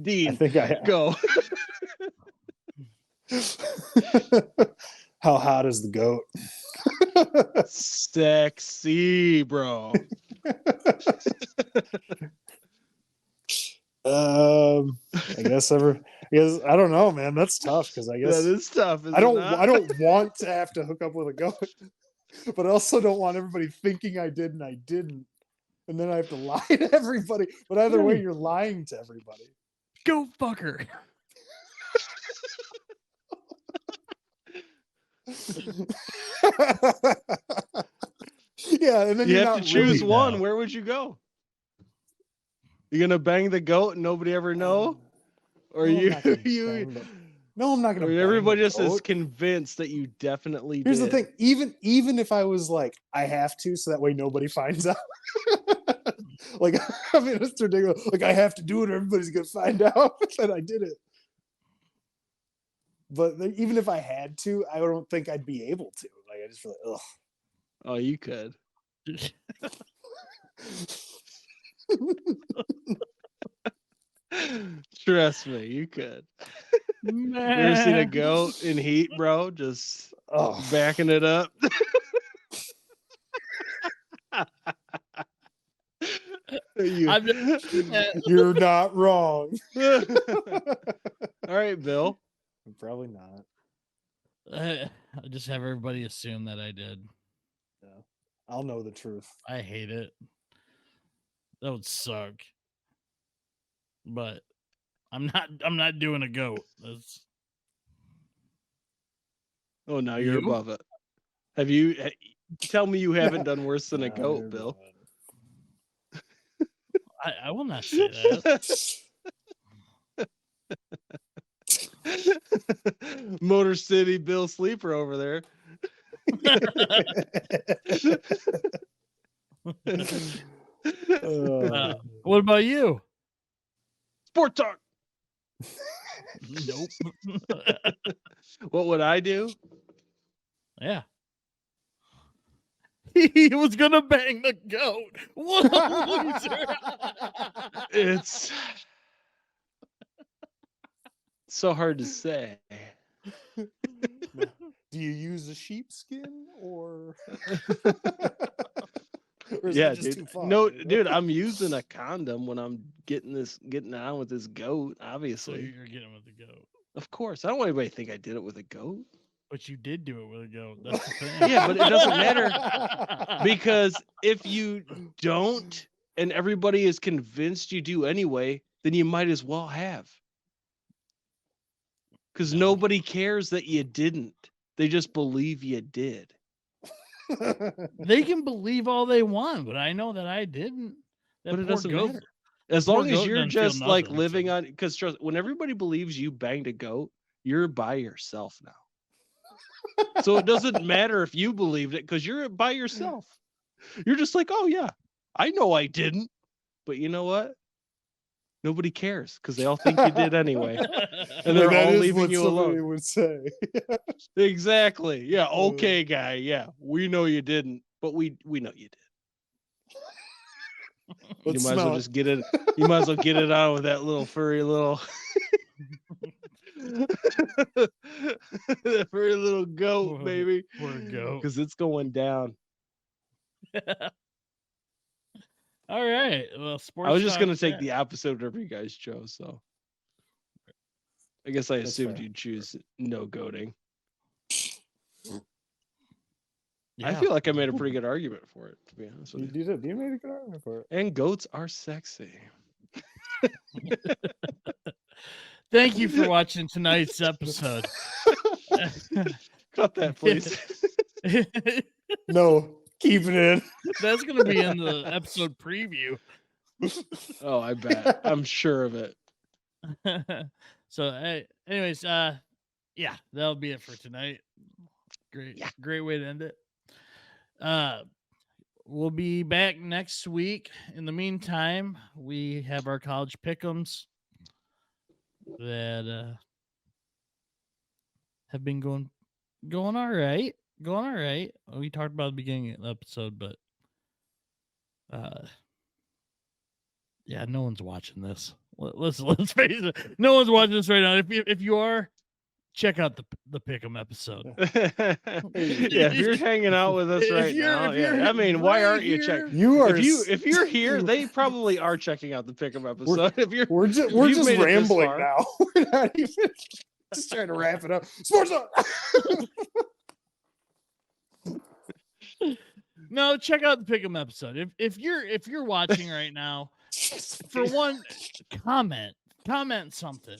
Dean, I think go. How hot is the goat? Sexy, bro. I guess I don't know, man. That's tough because I guess that is tough. I don't want to have to hook up with a goat, but I also don't want everybody thinking I did and I didn't, and then I have to lie to everybody. But either way, you're lying to everybody. Go fucker. Yeah, and then you you're have not to choose really one. Where would you go? You gonna bang the goat and nobody ever know, or No, No, I'm not gonna. Everybody just is convinced that you definitely. Here's the thing: even if I was like, I have to, so that way nobody finds out. Like, I mean, it's ridiculous. Like, I have to do it, or everybody's gonna find out that I did it. But even if I had to, I don't think I'd be able to. Like, I just feel like, ugh. Oh, you could. Trust me, you could. You ever seen a goat in heat, bro? Just backing it up. You're not wrong. All right, Bill. Probably not. I just have everybody assume that I did. Yeah. I'll know the truth. I hate it. That would suck. But I'm not doing a goat. That's... Oh, now you're above it. Have you? Tell me you haven't done worse than a goat, Bill. I will not say that. Motor City Bill Sleeper over there. What about you? Sport Talk. Nope. What would I do? Yeah. He was gonna bang the goat. What a loser. It's so hard to say. Do you use a sheepskin or Or is Yeah, that just dude. too far? No, dude, I'm using a condom when I'm getting on with this goat, So obviously. you're getting with the goat. Of course. I don't want anybody to think I did it with a goat. But you did do it with a goat. That's the thing. Yeah, but it doesn't matter because if you don't and everybody is convinced you do anyway, then you might as well have. Because nobody cares that you didn't. They just believe you did. They can believe all they want, but I know that I didn't. But it doesn't matter. As long as you're just like living on, because trust, when everybody believes you banged a goat, you're by yourself now. So it doesn't matter if you believed it because you're by yourself. You're just like, oh yeah, I know I didn't. But you know what? Nobody cares because they all think you did anyway. And they're all leaving you alone. Would say. Exactly. Yeah. Okay, guy. Yeah. We know you didn't, but we know you did. You might as well just get it. You might as well get it on with that little furry little that furry little goat, baby. Poor goat. Because it's going down. All right. Well, sports. I was just gonna take the opposite of whatever you guys chose, so I guess I assumed you'd choose no goating. Yeah. I feel like I made a pretty good argument for it, to be honest with you. You did. You made a good argument for it. And goats are sexy. Thank you for watching tonight's episode. Cut that, please. No, keep it in. That's going to be in the episode preview. Oh, I bet. I'm sure of it. So, anyways, yeah, that'll be it for tonight. Great way to end it. We'll be back next week. In the meantime, we have our college pick'ems that have been going all right. We talked about at the beginning of the episode, but yeah, no one's watching this. Let's face it, no one's watching this right now. If you are, check out the Pick'em episode. Yeah, if you're hanging out with us right now, I mean, why aren't you checking? If you're here, they probably are checking out the Pick'em episode. We're just rambling now. We're not even just trying to wrap it up. Sports Talk. No, check out the Pick'em episode. If you're watching right now, for one, comment something,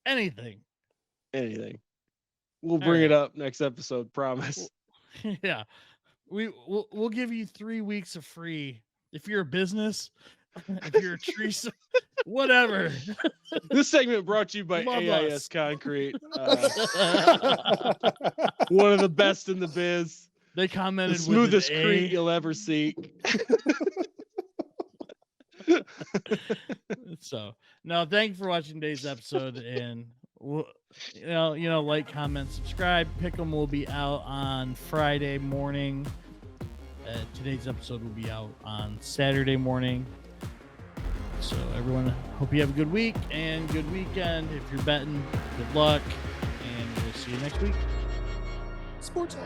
anything. We'll bring it up next episode, promise. Yeah, we'll give you 3 weeks of free if you're a business, if you're a tree, whatever. This segment brought to you by AIS Concrete, one of the best in the biz. They commented the smoothest crete you'll ever see. So no, thank you for watching today's episode, and like, comment, subscribe. Pick'em will be out on Friday morning. Today's episode will be out on Saturday morning. So everyone, hope you have a good week and good weekend. If you're betting, good luck, and we'll see you next week. Sports Talk.